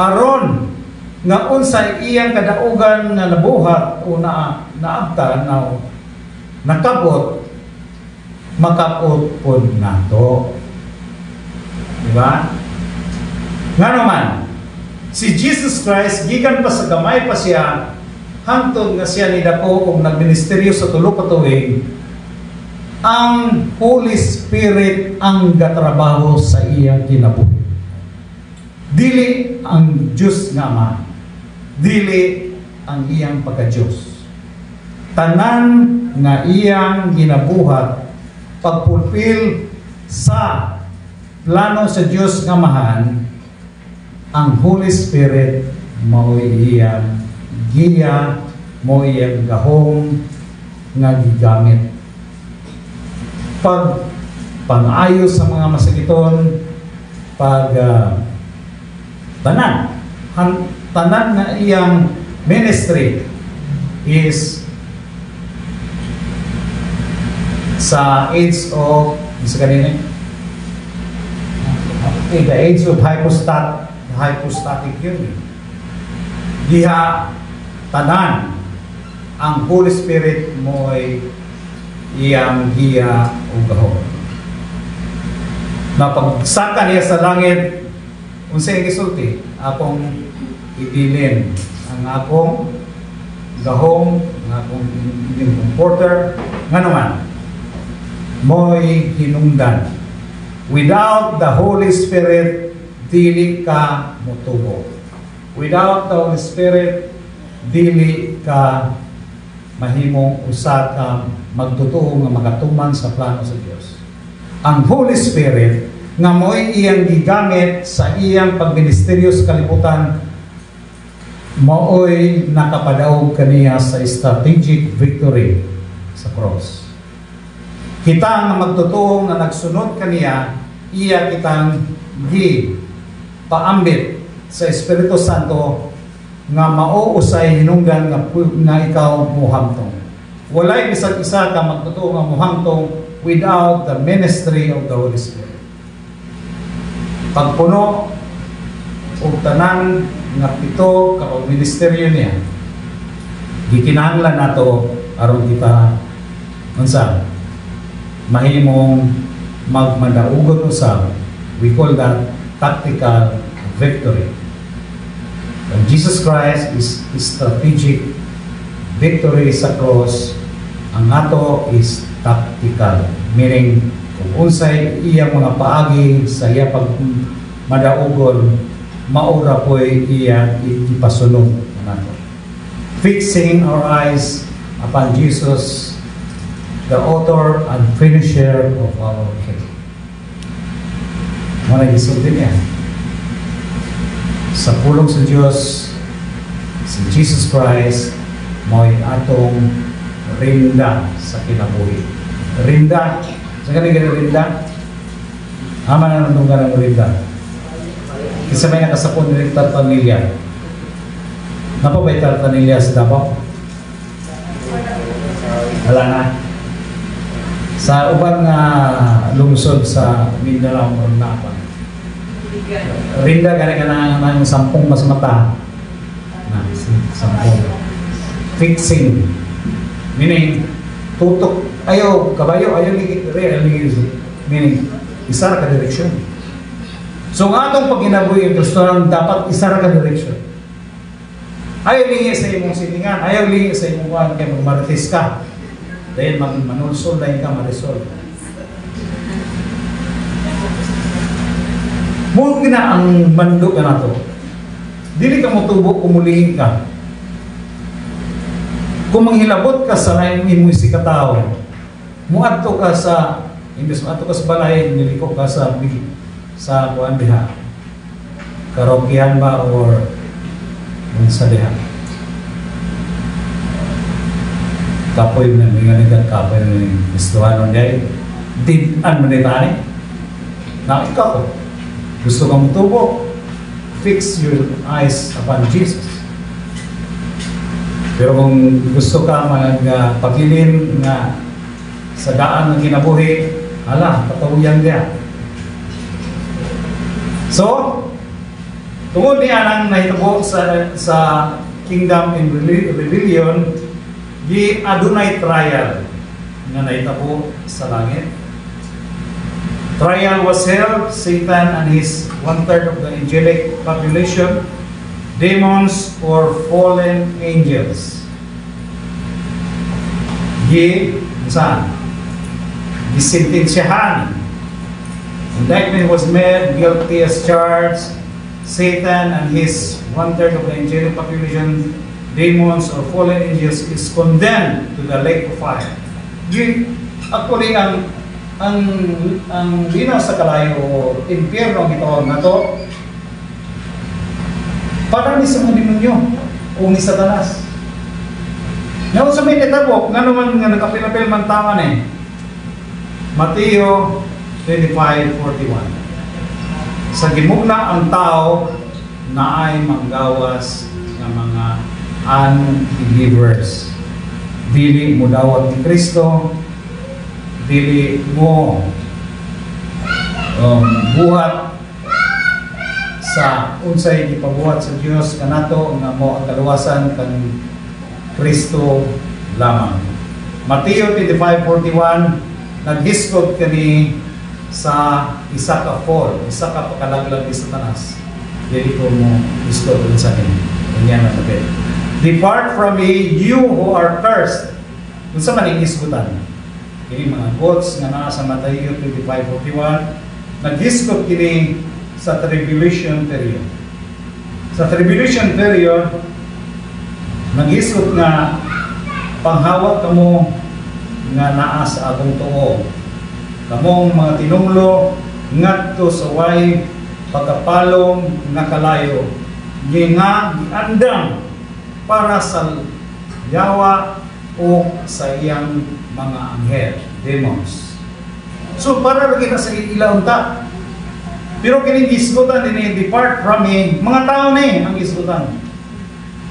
aron nga unsay iyang kadaugan nga nabuhat o naabtan na nakabot makabot pod nato. Diba? Nga naman, si Jesus Christ gikan pa sa gamay pa siya hangtod nga siya nidako og nagministeryo sa tulo ka tuig, ang Holy Spirit ang gatrabaho sa iyang kinabuhi. Dili ang Diyos nga Ama, dili ang iyang pagka-Diyos. Tanan nga iyang ginabuhat pagpulpil sa plano sa Diyos nga Amahan, ang Holy Spirit mao'y iyang giya, mo iyang gahom nga gigamit. Pag pang-ayos sa mga masakiton, pag tanan na iyang ministry is sa age of the age of hypostatic union. Diha tanan ang Holy Spirit mo'y iyang giya o gahom. Napagsaka niya sa langit, unsay gisulti, akong ibilin ang akong gahom, ang akong comforter, nga naman, mo'y hinungdan. Without the Holy Spirit, dili ka motubo. Without the Holy Spirit, dili ka mahimong usa ka magtotoo nga magatuman sa plano sa Dios. Ang Holy Spirit nga mo'y iyang gigamit sa iyang pagministeryo sa kalibutan, mao'y nakapadaog kaniya sa strategic victory sa cross. Kita nga magtotoo nga nagsunod kaniya, iya kitang paambit sa Espiritu Santo nga mao usay hinunggan nga ikaw muhamtong. Walay bisag isa ka magtotoo nga muhamtong without the ministry of the Holy Spirit. Pagpuno o tanan nga pito ka ministeryo niya, gikinahanglan nato aron kita unsa mahimong magmadaugon usab. We call that tactical victory. And Jesus Christ is strategic victory sa cross. Ang ato is tactical, meaning kung unsay iyang mga paagi sa iya pag madaugon, maura po'y iya ipasulong nato. Fixing our eyes upon Jesus, the author and finisher of our faith. Muna gisulti niya. Sa pulong sa Diyos, si Jesus Christ, mo'y atong rinda sa kinabuhi. Rinda. Sa kanina rinda? Ama na nandong ka ng rinda. Isa may nakasapon ni Tartanilla. Napa ba'y Tartanilla sa Davao? Wala na. Sa ubang lungsod sa Mindanao, Mornapa. Rinda gana ng 10 mas mata. 10. Fixing. Meaning, tutok. Ayaw, kabayo, ayaw meaning, isa ka direksyon. So, nga itong pag-inabuhi yung Kristo dapat isa ka direksyon. Ayaw lingi sa imong silingan. Ayaw lingi sa imong kuhan kaya magmarites ka. Dahil manulsol dahil ka marisol. Mo gina ang bando ka nato. Dili ka motubo kumulihin ka. Kung manghilabot ka sa lain imo si katao, muadto ka sa imbes muadto ka sa balay, niliko ka sa kuan diha. Karaokehan ba or sa diha. Kapoy na mga nagkapoy na gustuhan nun dahil din-an mo nila na ikaw gusto kang tubo, fix your eyes upon Jesus. Pero kung gusto ka magpagilin nga sa daan ng kinabuhi, hala, patawiyan niya. So, tungod niya nang nahitabo sa Kingdom and Rebellion, di adunay trial nga nahitabo sa langit. Trial was held. Satan and his 1/3 of the angelic population, demons or fallen angels, gisintensyahan. Indictment was made, guilty as charged. Satan and his 1/3 of the angelic population, demons or fallen angels, is condemned to the lake of fire. Actually, ang linaw sa kalayo o impyerno ang ito na to, parang ni sa mga demonyo o ni Satanas. Ngayon sa may netabo, nga naman nga nakapilapil man taman eh. Mateo 25:41. Sa gimugna ang tao na ay manggawas ng mga unbelievers. Dili mo dawat ni Kristo, dili mo buhat sa unsay gipabuhat sa Dios kanato nga mo ang kaluwasan kan Kristo lamang. Mateo 25:41, naghisgot kani sa isa ka fall, isa ka pakalaglag ni Satanas. Dili ko mo hisgot sa akin. Ganyan na sabi. Depart from me, you who are cursed. Kung sa maning hisgotan. Kini mga quotes nga naa sa Mateo 25:41, naghisgot kini sa tribulation period. Sa tribulation period, naghisgot nga panghawak kamo nga naa sa atong tuo. Kamong mga tinunglo ngadto sa way pagkapalong nga kalayo, nga giandam para sa yawa o sa iyang mga anghel, demons. So para lagi na sa ilaw ta. Pero kining gisgutan din depart from me, mga tao ni ang gisgutan.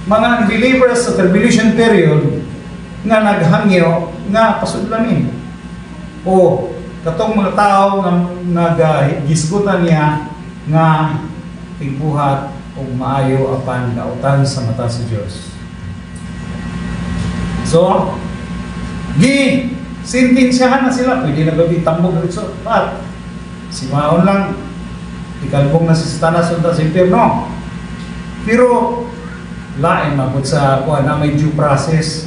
Mga unbelievers sa tribulation period nga naghangyo nga pasudlamin. O katong mga tao nga naghisgutan niya nga tigbuhat o maayo apan dautan sa mata sa Dios. So, sintensyahan na sila, pwede na gabi tambog ritso. Pat, si Maon lang, ikalbong na si Satanas unta sa impyerno. Pero, lain mabot sa kuha na may due process.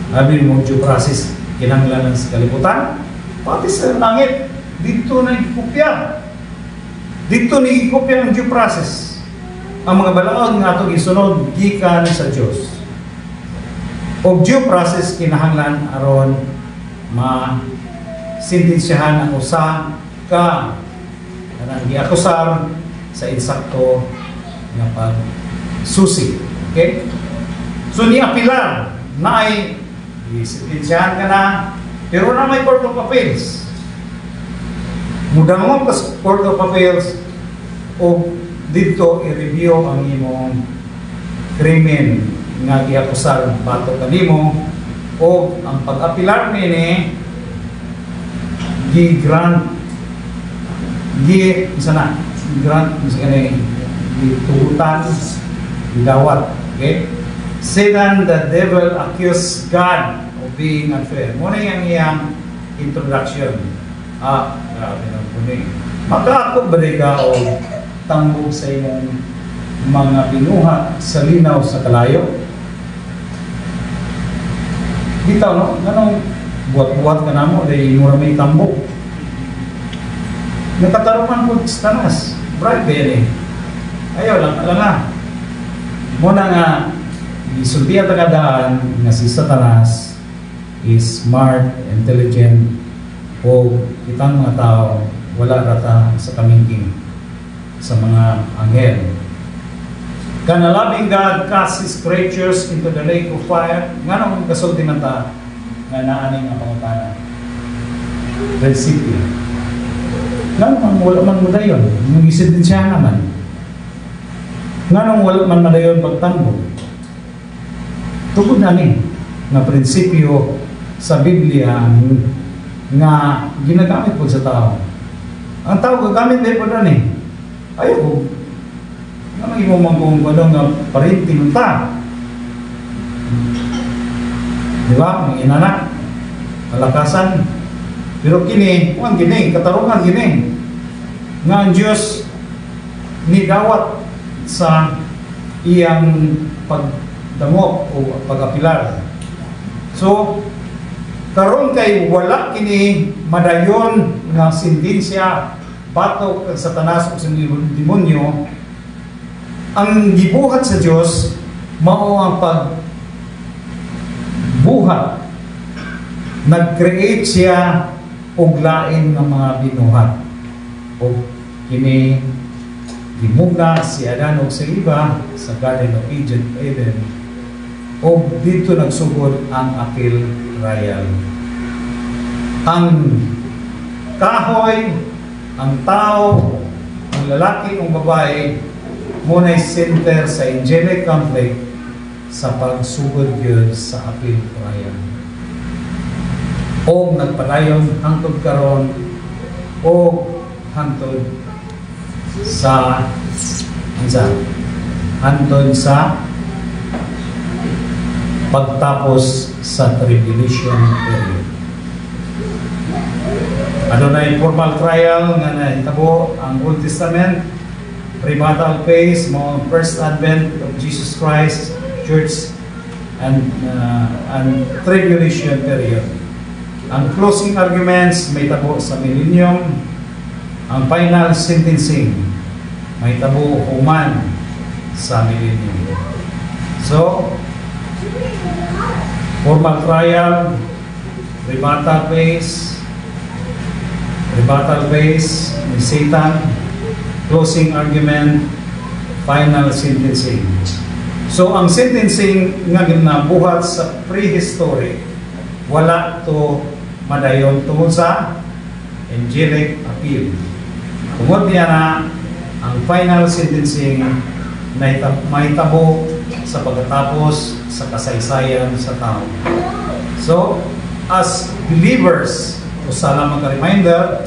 Sabi mo due process, kinanglanan sa kalibutan. Pati sa langit, dito na ikupya. Dito na ikupya ang due process. Ang mga balaod nga itong isunod, gikan sa Diyos. O due process kinahanglan aron ma-sintensyahan ang usa ka kanang giakusar sa insakto nga pagsusi. Okay? So ni apilar na ay sintensyahan ka na, pero na may court of appeals. Mudang mo ka sa court of appeals o dito i-review ang imong krimen nga giakusar bato kanimo o ang pag-apilar nini gi-grant gitugutan gidawat. Okay? Satan the devil accused God of being unfair. Muna yung iyang introduction. Grabe na po ni. Makaakot ba ka o tambog sa imong mga binuhat sa linaw sa kalayo? Bitaw, no? Ganong buhat-buhat ka na mo, dahil mura may tambog. Nagkataruman po sa tanas. bribe din eh. Ayaw lang, alam nga. Muna nga, isultiya tagadaan nga si Satanas is smart, intelligent, o kitang mga tao, wala rata sa kamingking sa mga anghel. Can a loving God cast His creatures into the lake of fire? Nga nung kasulti ng ta, nga naaning ang pangutana. Prinsipyo. Nga nung wala man mo dayon, yung isip din siya naman. Nga nung wala man mo dayon pagtambog. Tugod namin na prinsipyo sa Biblia nga ginagamit po sa tao. Ang tao gagamit din po doon eh. Ayaw, nga mag-imumangkong ko doon nga parinting ta. Di ba? Mga inanak, kalakasan. Pero kini, kung gini, katarungan gini. Nga ang Diyos ni dawat sa iyang pagdamo o pag-apilar. So, karon kay wala kini madayon nga sindensya batok kag Satanas ug sa demonyo, ang gibuhat sa Dios mao ang pagbuhat. Nag-create siya og lain nga mga binuhat. O kini gimugna si Adan ug si Eva sa Garden of Eden. O dito nagsugod ang apil royal. Ang kahoy, ang tao, ang lalaki o babae, muna center sa angelic conflict sa pagsugod yun sa apil royal. O nagpadayon hangtod karon o hangtod sa hangtod sa pagtapos sa tribulation period. Ano na yung formal trial nga nahitabo ang Old Testament, pre-battle phase, mo first advent of Jesus Christ, church, and tribulation period. Ang closing arguments may tabo sa millennium, ang final sentencing may tabo human sa millennium. So, formal trial, rebuttal phase ni Satan, closing argument, final sentencing. So ang sentencing nga ginabuhat sa prehistory, wala to madayon tungod sa angelic appeal. Tungod niya na ang final sentencing may tabo sa pagkatapos sa kasaysayan sa tao. So, as believers, usala mga reminder,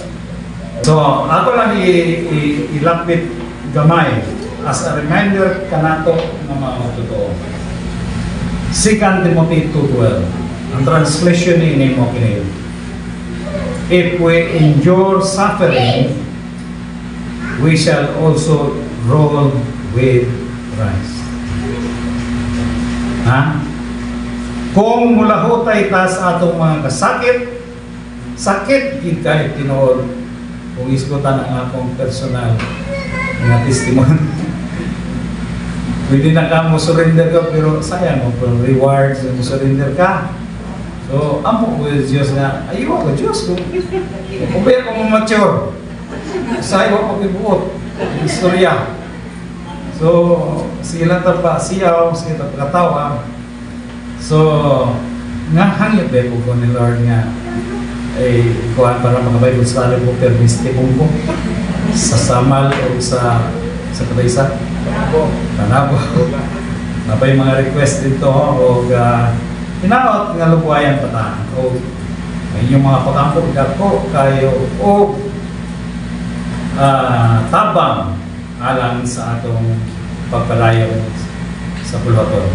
so ako lang ilapit gamay as a reminder kanato ng mga totoo. 2 Timothy 2:12. Ang translation ni mo kini. If we endure suffering, we shall also rule with Christ. Ha? Kung mulahutay ta sa atong mga kasakit, sakit gid kay tinuod. Kung isgutan ang akong personal nga testimony. Pwede na ka mo surrender ka, pero sayang mo from rewards mo surrender ka. So, amo ko yung Diyos nga, ayaw ko Diyos ko. Kung kaya ko mature, sayo ko pag-ibuot, istorya. So, sila pa siyaw, sila katawa. So, nga hangit ba ko ni Lord nga, ay kuhan para makabay ko sa alam ko, pero mistipong ko sa Samal o sa Kabaysa. Tanabo. Napay mga request dito o hinaot nga lubuayan pa ta o inyong mga pag-ampog dako kayo o tabang alang sa atong pagpadayon sa pulwaton.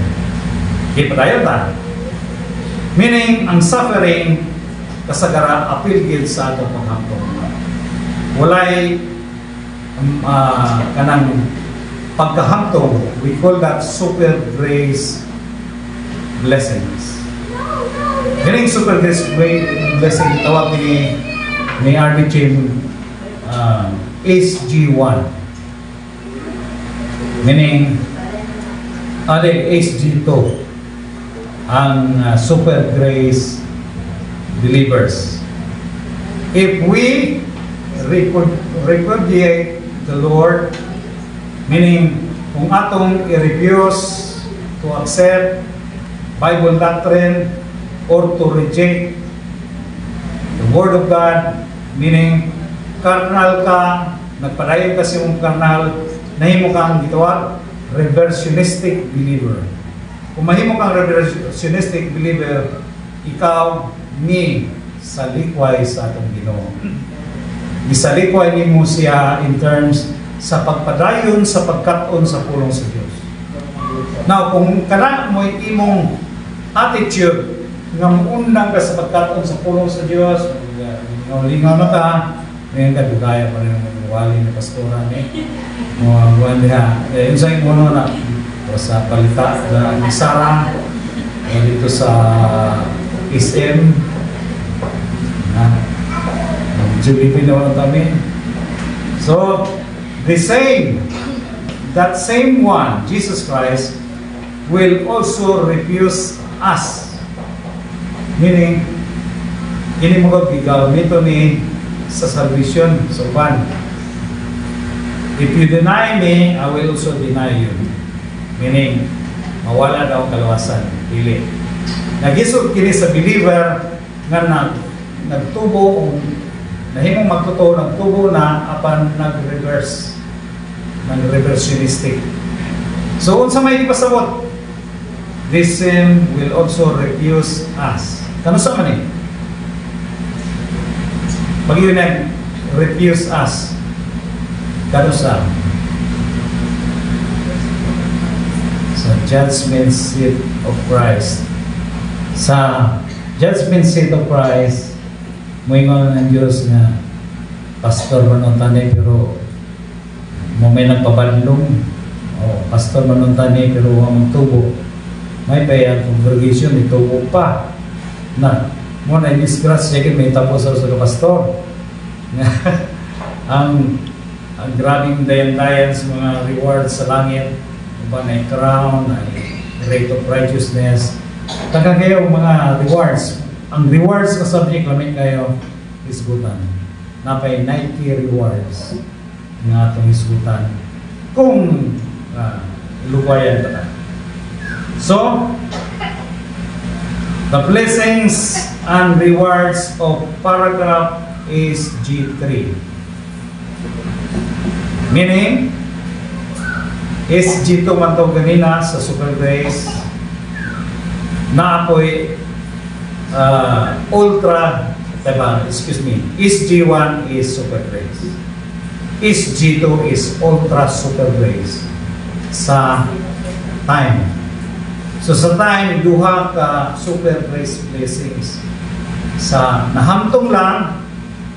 Ipadayon ta. Meaning, ang suffering kasagara apil gid sa atong pag-ampog. Walay kanang pagkahamtong, we call that super grace blessings. Meaning super grace blessing, tawag ni RB Chin SG1. Meaning, SG2 ang super grace believers. If we repudiate the Lord, meaning kung atong i-refuse to accept Bible doctrine or to reject the Word of God, meaning carnal ka, nagpadayon kasi mong carnal, nahimo kang gitawag reversionistic believer. Kung mahimo kang reversionistic believer, ikaw ni salikway sa atong Ginoo. Gisalikway nimo siya in terms sa pagpadayon sa pagkat-on sa pulong sa Dios. Now, kung kana mo imong attitude nga muundang ka sa pagkat-on sa pulong sa Dios, lingaw na ka, ngayon ka dugaya pa rin ang wali ni pastora ni mga buwan niya. Yung sa'yo mo na sa palita na ni Sarah dito sa SM Jubilee naman kami. So, that same one, Jesus Christ, will also refuse us. Meaning, ini mo gagamito ni sa salvation. So, one, if you deny me, I will also deny you. Meaning, mawala daw ang kalawasan. Dili. Nagisod kini sa believer nga nagtubo, nahimong magtotoo, nagtubo na apan nag-reversionistic. So, unsa may ipasabot? This sin will also refuse us. Kano sa man eh? Pag yun refuse us, kano sa judgment seat of Christ. Sa judgment seat of Christ, moingon ng Diyos nga pastor manuntani pero mo may nagpabadlong, pastor manuntani pero ang tubo may bayad congregation itubo pa na mo na disgrasya kay may tapos sa pastor. ang grabing dayan-dayan sa mga rewards sa langit, uban ay crown, ay rate of righteousness, taga kayo mga rewards. Ang rewards na subject namin kayo isgutan. Napay 90 rewards nga itong isgutan kung luwayan ka. So, the blessings and rewards of paragraph is G3. Meaning, is G2 man ito ganina sa super grace na apoy is G1 is super grace, is G2 is ultra super grace sa time. So sa time, duha ka super grace blessings sa nahamtong lang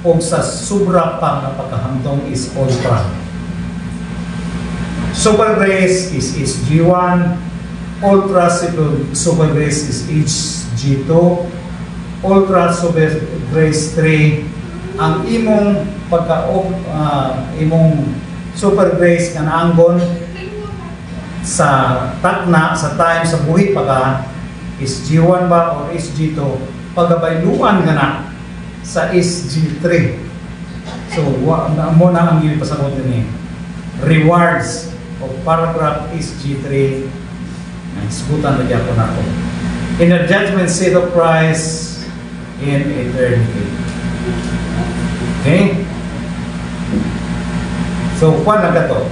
o sa sobra pa na pagkahamtong is ultra. Super grace is G1, ultra super grace is G2, ultra super grace 3. Ang imong imong super grace nga naanggon sa takna sa time sa buhi pa ka is G1 ba or is G2, pagabayluan ka na sa is G3. So mo na ang iyong pasagot din rewards of paragraph is G3 ang isgutan na diyan po na ako in the judgment seat of Christ in eternity. Okay? So, kung na to?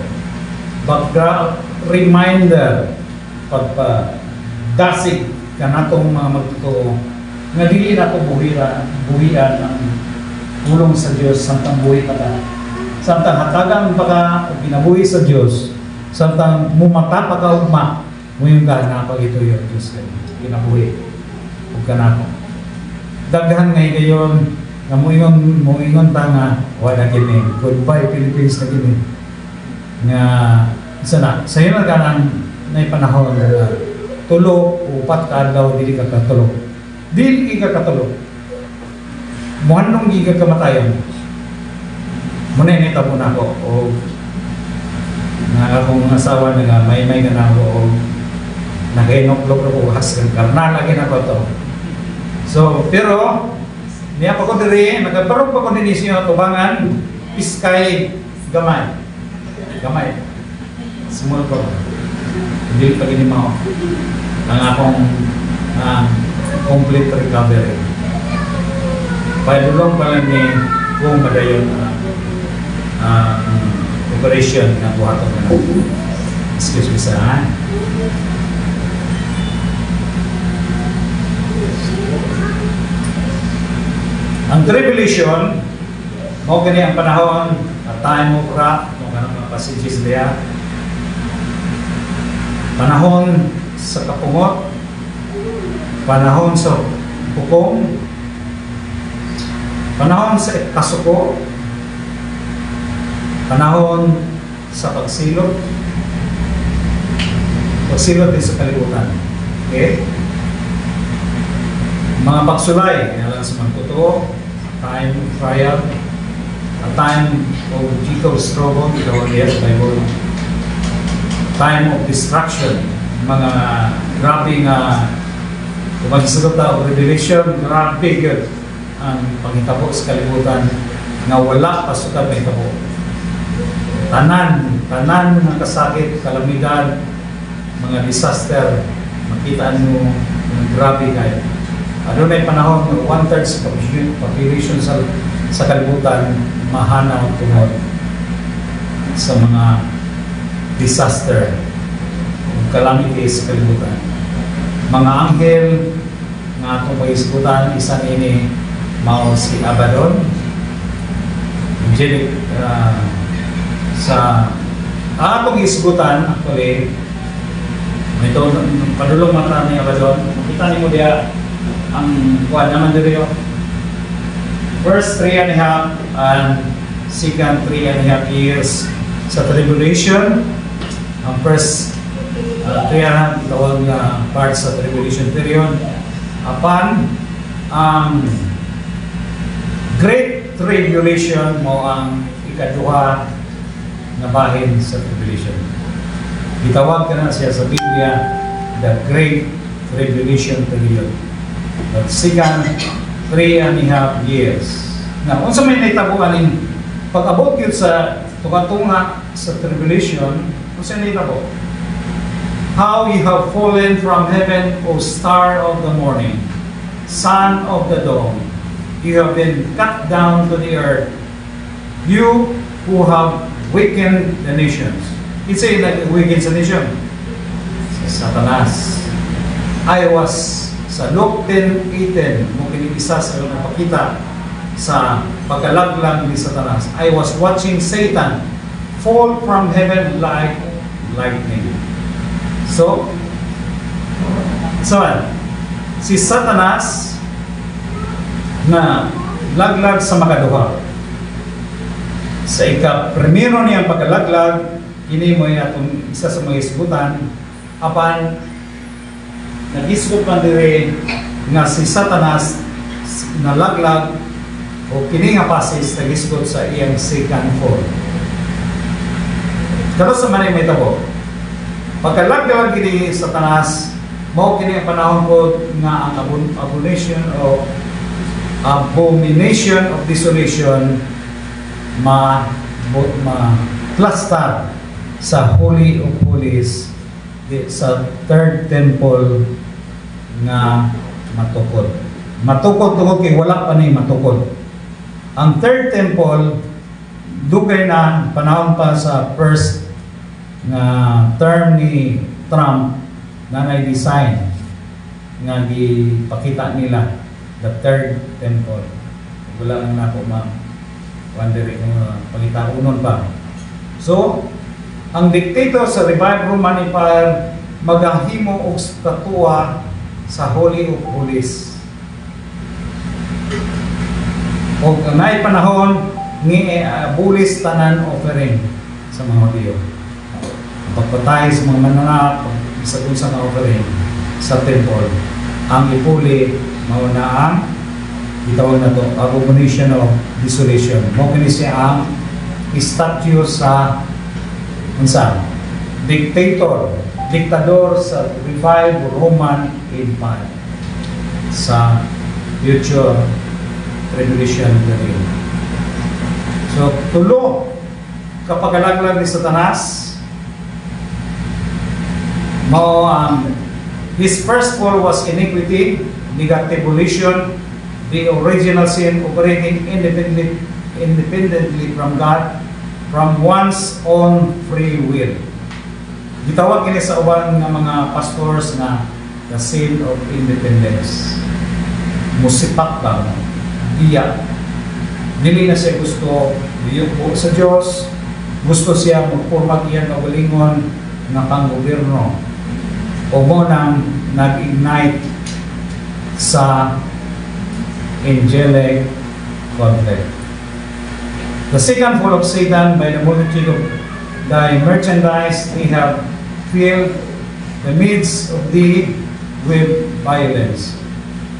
Background reminder pagpadasig ka na itong mga magtotoo nga dili na ito buhian ang tulong sa Diyos samtang buhi pa ka. Samtang hatagang pa ka o pinabuhi sa Diyos, samtang mumata pa ka ugma, mo yung gana pag ito yung Diyos kayo. Pinabuhi. Huwag ka na ako. Daghan ngayon kayon nga muingon ta nga wala kini goodbye Philippines na kini nga sana sayo na kanang nay panahon nga tulo upat ka adlaw dili ka katulog muhanong giga kamatayon muna ni tamo na ko o nga akong asawa nga may ganaho o nag-inoklog ko haskan karna lagi na ko to. So pero niya pa ko diri nagparog pa ko dinhi siya tubangan piskay gamay. Small ko. Hindi pa gini mao ang akong complete recovery. Paidulong pa lang ni kung madayon operation na buhaton na. Excuse me sir. Ang tribulation, mo gani ang panahon, a time of wrath, mo ganang mga passages diya. Panahon sa kapungot, panahon sa hukom, panahon sa kasuko, panahon sa pagsilot din sa kalibutan. Okay? Mga pagsulay, kaya lang sa magtotoo, time of trial, a time of Jacob's trouble, ikaw yes, Bible, time of destruction, mga grabe nga kung magsagot na of revelation, grabe yun ang pangitabo sa kalibutan nga wala pasukan may tabo. Tanan ng kasakit, kalamidad, mga disaster, makita mo grabe kayo. Ano na yung panahon ng 1/3 sa population sa kalibutan mahanaw tungod sa mga disaster, calamities sa kalibutan. Mga anghel nga atong pag-isgutan, isa nini mao si Abaddon, angelic sa atong isgutan actually ito padulong mata ni Abaddon. Makita nimo diya ang kuan naman diri first 3.5 and second 3.5 years sa tribulation. Ang first 3.5 tawag na part sa tribulation period. Apan ang great tribulation mo ang ikaduha na bahin sa tribulation. Gitawag ka na siya sa Biblia the great tribulation period. But second 3.5 years. Now, kung sa may naitabuan in pag-abot yun sa tukatunga sa tribulation, kung sa naitabo, how you have fallen from heaven, O star of the morning, son of the dawn, you have been cut down to the earth, you who have weakened the nations. It's saying that weakened the nation. Satanas. I was sa Luke 10:18, mo kinigisa sa napakita sa pagkalaglag ni Satanas. I was watching Satan fall from heaven like lightning. So si Satanas na laglag sa makaduha. Sa ika-primero niyang pagkalaglag, ini mo atong isa sa mga isgutan, apan nag-isgot man diri nga si Satanas nalaglag o kini nga pasis nag-isgot sa iyang second fall. Pero sa manay may tabo, pagkalaglag kini Satanas, mao kini ang panahon ko nga ang abomination of desolation ma-cluster sa Holy of Holies sa third temple nga matukod. Matukod tungod kay wala pa ni matukod. Ang third temple dugay na panahon pa sa first nga term ni Trump na design nga gipakita nila the third temple. Wala lang na po wondering pangitaunon pa. So ang dictator sa revived Roman Empire maghahimo og statua sa Holy of Holies. O kanay panahon ni abulis tanan offering sa mga Hudyo. Pagpatay sa mga mananap, isa dun sa offering sa temple, ang ipuli mao na ang itawag na to abomination of desolation. Mo kini siya ang statue sa unsa? Diktador sa revived Roman Empire sa future tribulation period. So, tulo kapagalaglag ni Satanas. His first fall was iniquity, negativism, the original sin operating independently from God, from one's own free will. Gitawag kini sa uban nga mga pastors na the sin of independence. Musipak ba? Iya. Dili na siya gusto liyupo sa Diyos. Gusto siya magpurmag iyan kawalingon ng panggobyerno. O mo nang nag-ignite sa angelic conflict. The second fall of Satan by the multitude of thy merchandise, they have filled the midst of thee with violence.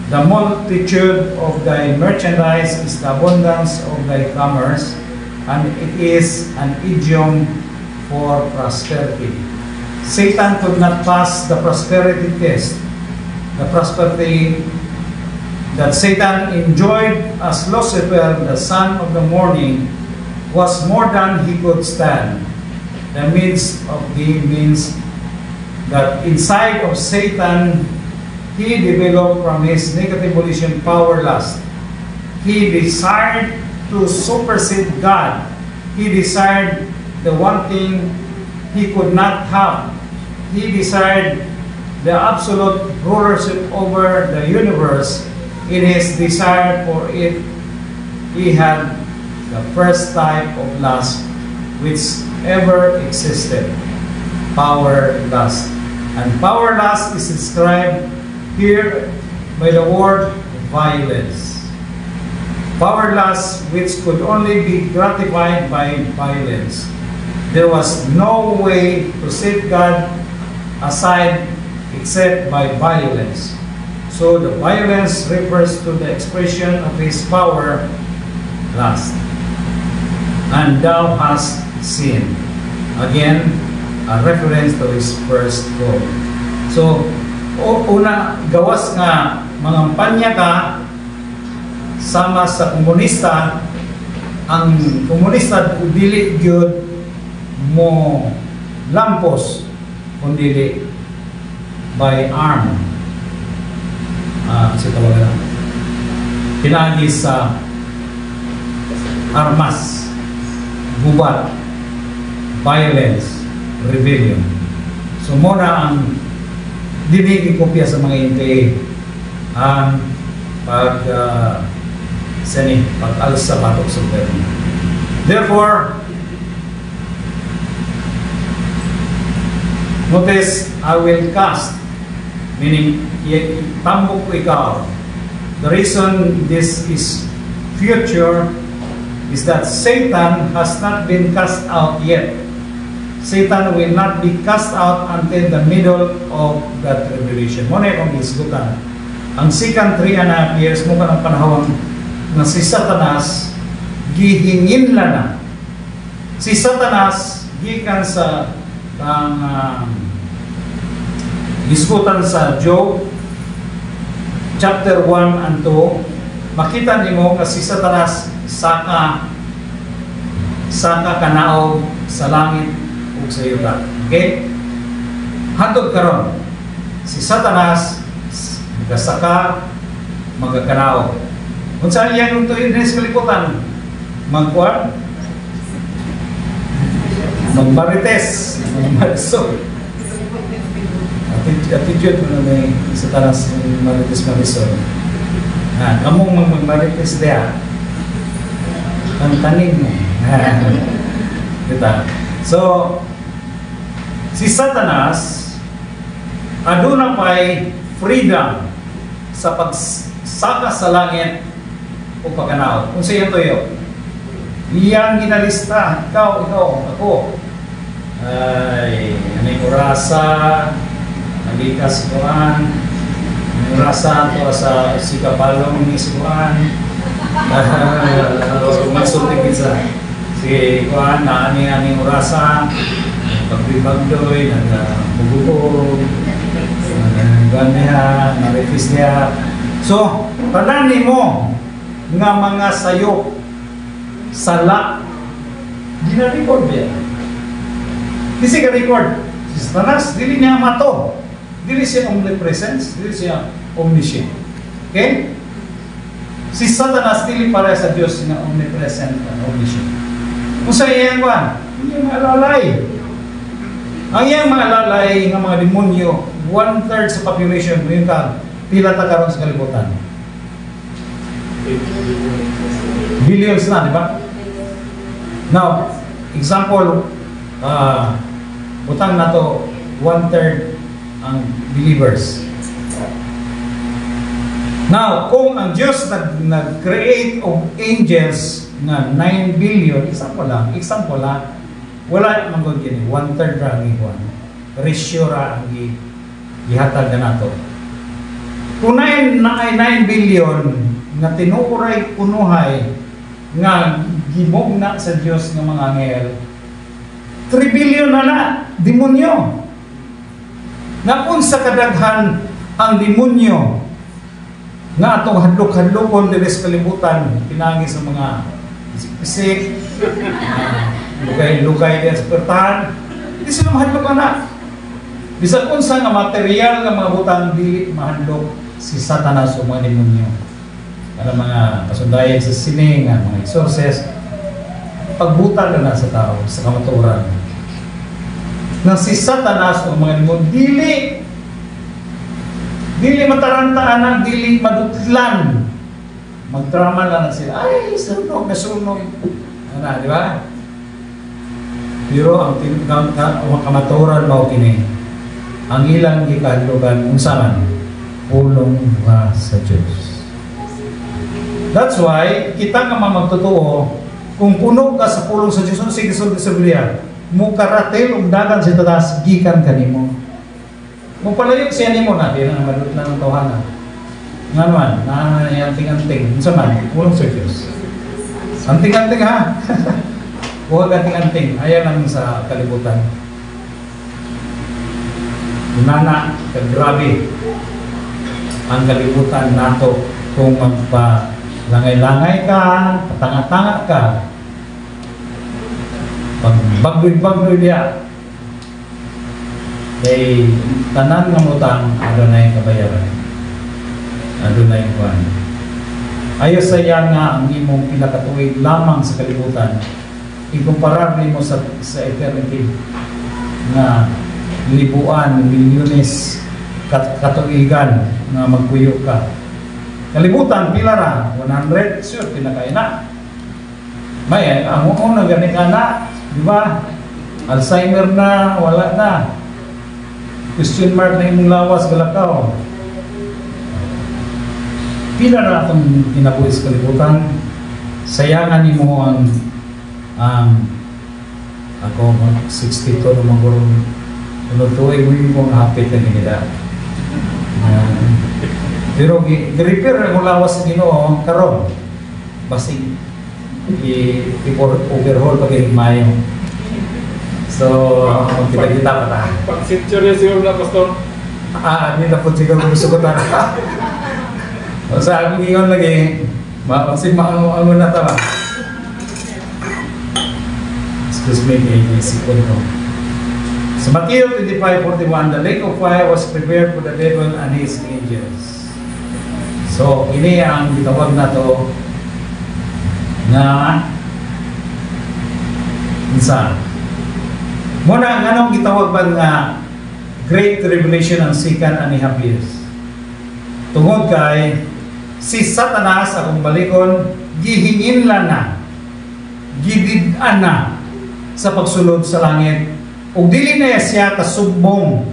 The multitude of thy merchandise is the abundance of thy commerce, and it is an idiom for prosperity. Satan could not pass the prosperity test. The prosperity that Satan enjoyed as Lucifer, the son of the morning, was more than he could stand. The midst of thee means that inside of Satan, he developed from his negative volition power lust. He desired to supersede God. He desired the one thing he could not have. He desired the absolute rulership over the universe. In his desire for it, he had the first type of lust which ever existed, power lust. And power lust is described here by the word violence. Power lust which could only be gratified by violence. There was no way to set God aside except by violence. So the violence refers to the expression of his power lust. And thou hast sinned. Again, a reference to his first goal. So, una, gawas nga, mangampanya ka, sama sa komunista, ang komunista dili gyud mo lampos, kundi by arm. Kasi tawagan na. Pinagi sa armas, gubat, violence, rebellion. So muna ang dinigin kopya sa mga NPA ang pag-alas sa batok sa gobyerno. Therefore, notice, I will cast, meaning tambok ko ikaw. The reason this is future is that Satan has not been cast out yet. Satan will not be cast out until the middle of the tribulation. Muna yung isgutan. Ang second 3.5 years mo ka ng panahon na si Satanas gihingin na. Si Satanas gikan sa isgutan sa Job chapter 1 and 2. Makita nimo nga si Satanas saka kanaog sa langit ug sa yuta. Okay? Hantod karon si Satanas magasaka magakanaog. Unsa iyang tuig sa kalibutan? Magkuan? Magmarites, magmarisol. Attitude mo na may Satanas marites marisol. Kamong magmarites diya. Ang tanin mo. Kita. So, si Satanas aduna pay freedom sa pagsaka sa langit o pagkanaw. Kung sa iyo toyo, iyang ginalista, ikaw, ako. Ay, anay orasa, nalikas kuan, anay orasa to sa sikapalong ni kuan. Magsulti kita. Si kuan na ani orasa, pagbibagdoy, nagbubuog, nagganiha, narefis niya. So, panani mo nga mga sayop, sala, gina-record yan. Kasi ka-record, si Satanas, dili niya mato. Dili siya omnipresence, dili siya omniscient. Okay? Si Satanas, dili para sa Diyos na omnipresent and omniscient. Kung sa iyang ba, yung mga lalay. Ang iyang mga lalay, ng mga demonyo, 1/3 sa population, ngayon ka, pila ta karon sa kalibutan. Billions na, di ba? Now, example, butang na to 1/3 ang believers. Now, kung ang Diyos nag-create of angels na 9 billion, example lang, wala namang gawin kini, 1/3 ra ang iwan. Ratio ra ang gihatag na nato. Kung na ay 9 billion na tinuuray punuhay nga gibog na sa Diyos ng mga anghel, 3 billion na demonyo. Na unsa kadaghan ang demonyo nga atong hadlok-hadlokon diri sa kalibutan, pinangi sa mga isik, lugay-lugay din sa pertahan, hindi sila mahadlok na. Bisan unsa nga material nga mga butang dili mahadlok si Satanas o mga demonyo. Ang mga kasundayan sa sining, mga exorcist, pagbutan na sa tao, sa kamaturan. Na si Satanas o mga demonyo, dili matarantaan, dili madutlan. Magdrama lang sila. Ay, sunog na sunog. Ano, di ba? Pero ang kamaturan mo kini, ang ilang gikadlugan unsaman pulong ba sa Diyos. That's why kita nga magtotoo, kung puno ka sa pulong sa Diyos, sige sulod sa Biblia, mo karatel og dagan sa taas gikan kanimo. Kung palayo siya nimo na, di na madut lang ang tawhana. Nga naman, anting-anting, unsaman pulong sa Diyos. Anting-anting ha. Huwag anting-anting, ayan lang sa kalibutan. Unana, kagrabe ang kalibutan nato kung magpa-langay-langay ka, patanga-tanga ka, pag-bagdoy-bagdoy diya, kay tanan nga mutang, adunay kabayaran, adunay kuwan. Ayaw saya nga ang imong pinakatuwid lamang sa kalibutan, ikumparar mo sa eternity na libuan, milyones katuigan na magpuyo ka. Kalibutan, pila ra? 100, sure, pinakain na. May, ang una gani ka na, di ba? Alzheimer na, wala na. Question mark na imong lawas, galakaw. Pila ra akong kinabuhi sa kalibutan. Sayangan ni mo ako, 62 naman ko rin. Tuloy mo yung hapit na ginila. Pero i-repair ang lawas sa Ginoo karon. Basig i-overhaul pag mayo. So, kita-kita pa ta. Pag-sityo na siguro na, Pastor. Hindi na po siguro gusto ko ta. Sa aking ingon lagi, maano na ta ba? Excuse me, may sipon ko. So Matthew 25:41, the lake of fire was prepared for the devil and his angels. So, ini ang gitawag na to na insa. Muna, anong gitawag ba nga Great Tribulation ang second and a half years? Tungod kay si Satanas akong balikon, gihingin lang na, gidid-an na sa pagsulod sa langit. O dili na siya kasubong,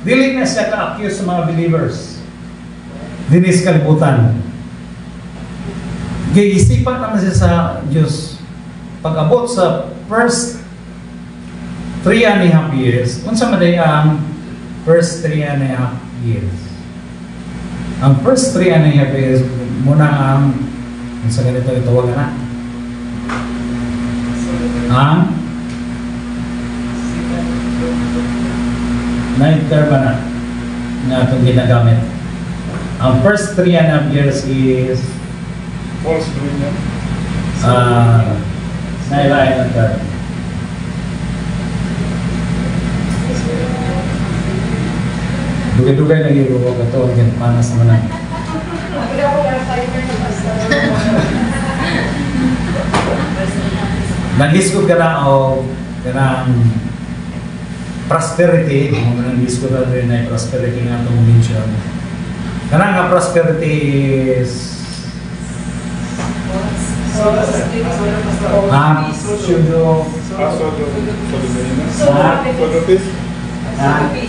dili na siya ka-accuse sa mga believers dinis kalibutan. Giisipan naman siya sa Diyos. Pag-abot sa first 3 and a half years, unsa maday ang first 3 and a half years? Ang first 3 and a half years muna ang sa ganito itawag na ang Ninth term na itong ginagamit. Ang first 3.5 years is False dominion. nailain ang term. Dugay-dugay na iruwa ka ito ang panas naman na. Nag-discord ka na o kanang prosperity, nag-discord na rin na prosperity nga itong mention. Kanang nga prosperity is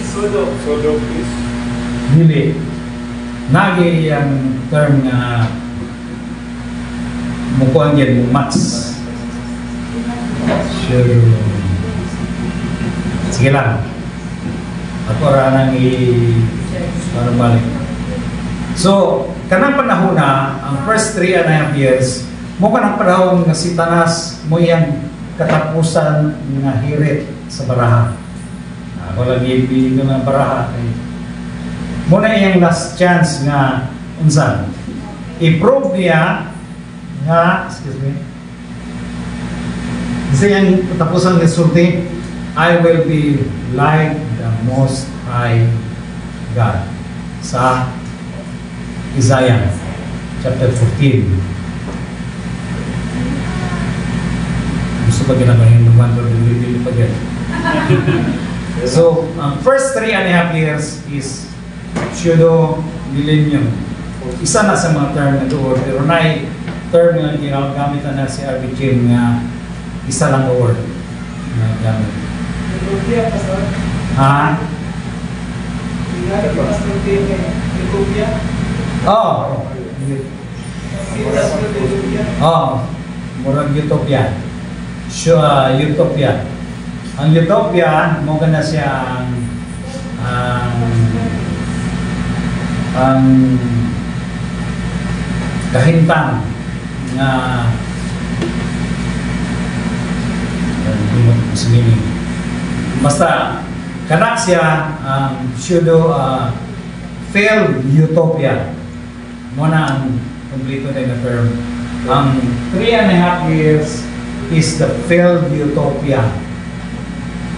pseudo Sodopis. dili. Nagi ang term nga mukuan yan mo match. Sure. Sige lang. Ako ranang parang balik. So, kanang panahon na, ang first 3.5 years, mo kanang panahon nga si Tanas mo yang katapusan nga hirit sa baraha. Ako lagi piling ko ng baraha. Muna yung last chance nga unsan. I-prove niya nga, excuse me, kasi yung katapusan nga sulti, I will be like the Most High God. Sa Isaiah chapter 14. Gusto pa ginagahin naman pero hindi pa yan. So, ang first 3.5 years is pseudo millennium. Isa na sa mga term na doon, pero na term na ginagamit na si R.B. Jim nga isa lang na word na gamit. Ha? Oh. Oh. Murag utopia. Sure, utopia. Ang utopia, mo na siya ang kahintang na basta kanak siya pseudo failed utopia mo na ang kumplito na yung term. Ang 3.5 years is the failed utopia,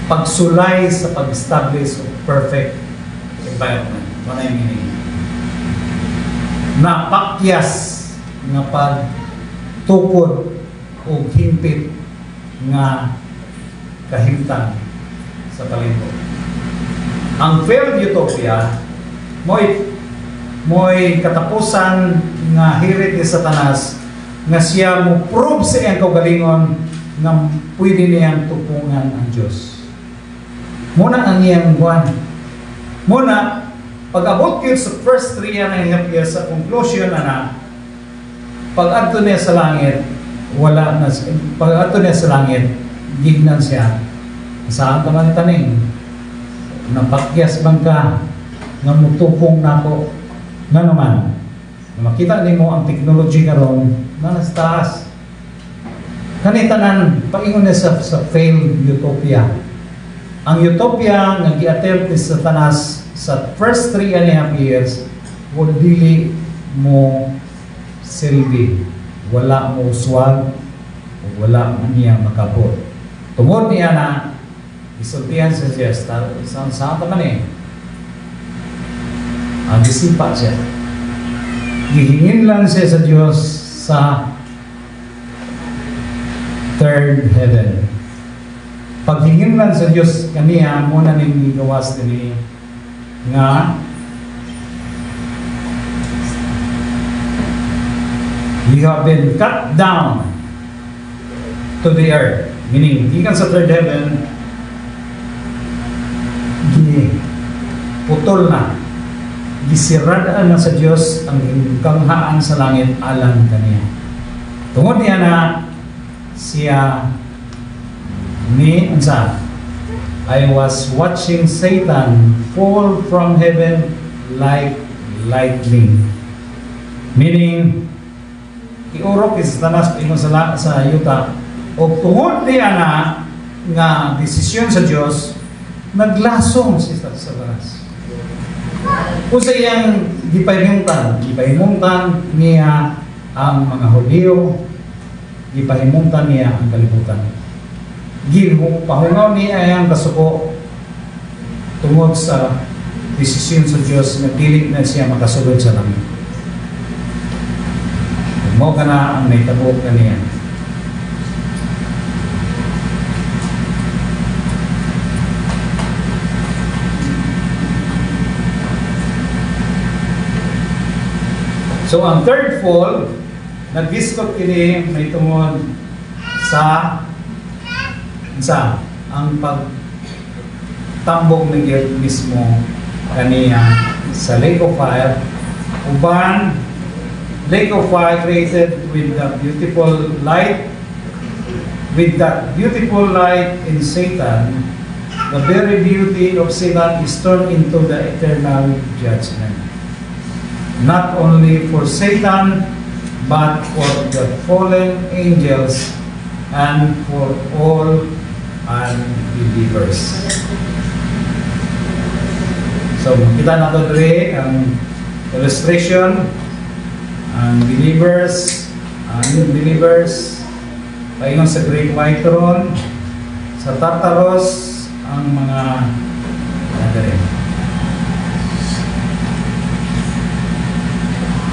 pagsulay sa pag-establish of perfect environment. Ano yung meaning? Napakyas nga pagtukod o himpit nga kahimtang sa talento. Ang failed utopia mo'y katapusan nga hirit ni Satanas nga siya mo prove sa iyang kaugalingon nga pwede niyang tupungan ang Diyos. Muna ang iyang buwan. Muna, pag-abot yun sa first 3.5 years sa conclusion na pag-adto niya sa langit, wala na, pag-adto niya sa langit, gignan siya. Saan ka man taning? Napakyas bang ka? Nga mutupong na ako? Nga naman, makita ni mo ang technology karon na nasa taas. Kanitanan, paingon na sa failed utopia. Ang utopia nga gi-attempt ni Satanas sa first 3.5 years, wala dili mo silbi, wala mo uswag, wala mo niya makabot. Tungod niya na isultihan sa siya, saan ka man ang disipa siya. Gihingin lang siya sa Diyos sa third heaven. Paghingin lang sa Diyos kaniya, muna ning gawas nini nga you have been cut down to the earth. Meaning, ikan sa third heaven, putol na, gisirada na sa Diyos ang kanghaan sa langit alang kaniya. Tungod niya na siya ni unsa, I was watching Satan fall from heaven like lightning. Meaning, iurok is Satanas ingon sa yuta o tungod niya na nga desisyon sa Diyos naglasong si Satanas. Kung sa iyang gipahimungtan niya ang mga Hudyo, gipahimungtan niya ang kalibutan. Pahungaw niya ang kasuko tungod sa desisyon sa Diyos na dili na siya makasulod sa langit. Mo ka na ang naitabo kaniya. So ang third fall, nag-discuss kini may tungod sa ang pagtambok ng Diyos mismo kaniya sa lake of fire. Uban, lake of fire created with the beautiful light, with that beautiful light in Satan, the very beauty of Satan is turned into the eternal judgment. Not only for Satan, but for the fallen angels and for all unbelievers. So, kita na ito dre ang illustration, ang believers, unbelievers, paingon sa Great White Throne, sa Tartaros, ang mga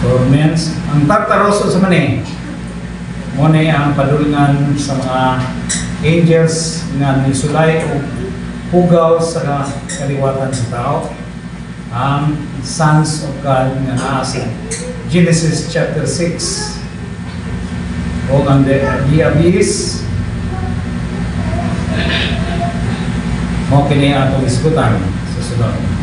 torments. Ang Tartaros sa mani, muna ang padulngan sa mga angels nga nisulay o pugaw sa kaliwatan sa tao. Ang sons of God nga nasa Genesis chapter 6 o ang the abyss mo kini atong isgutan sa sunod.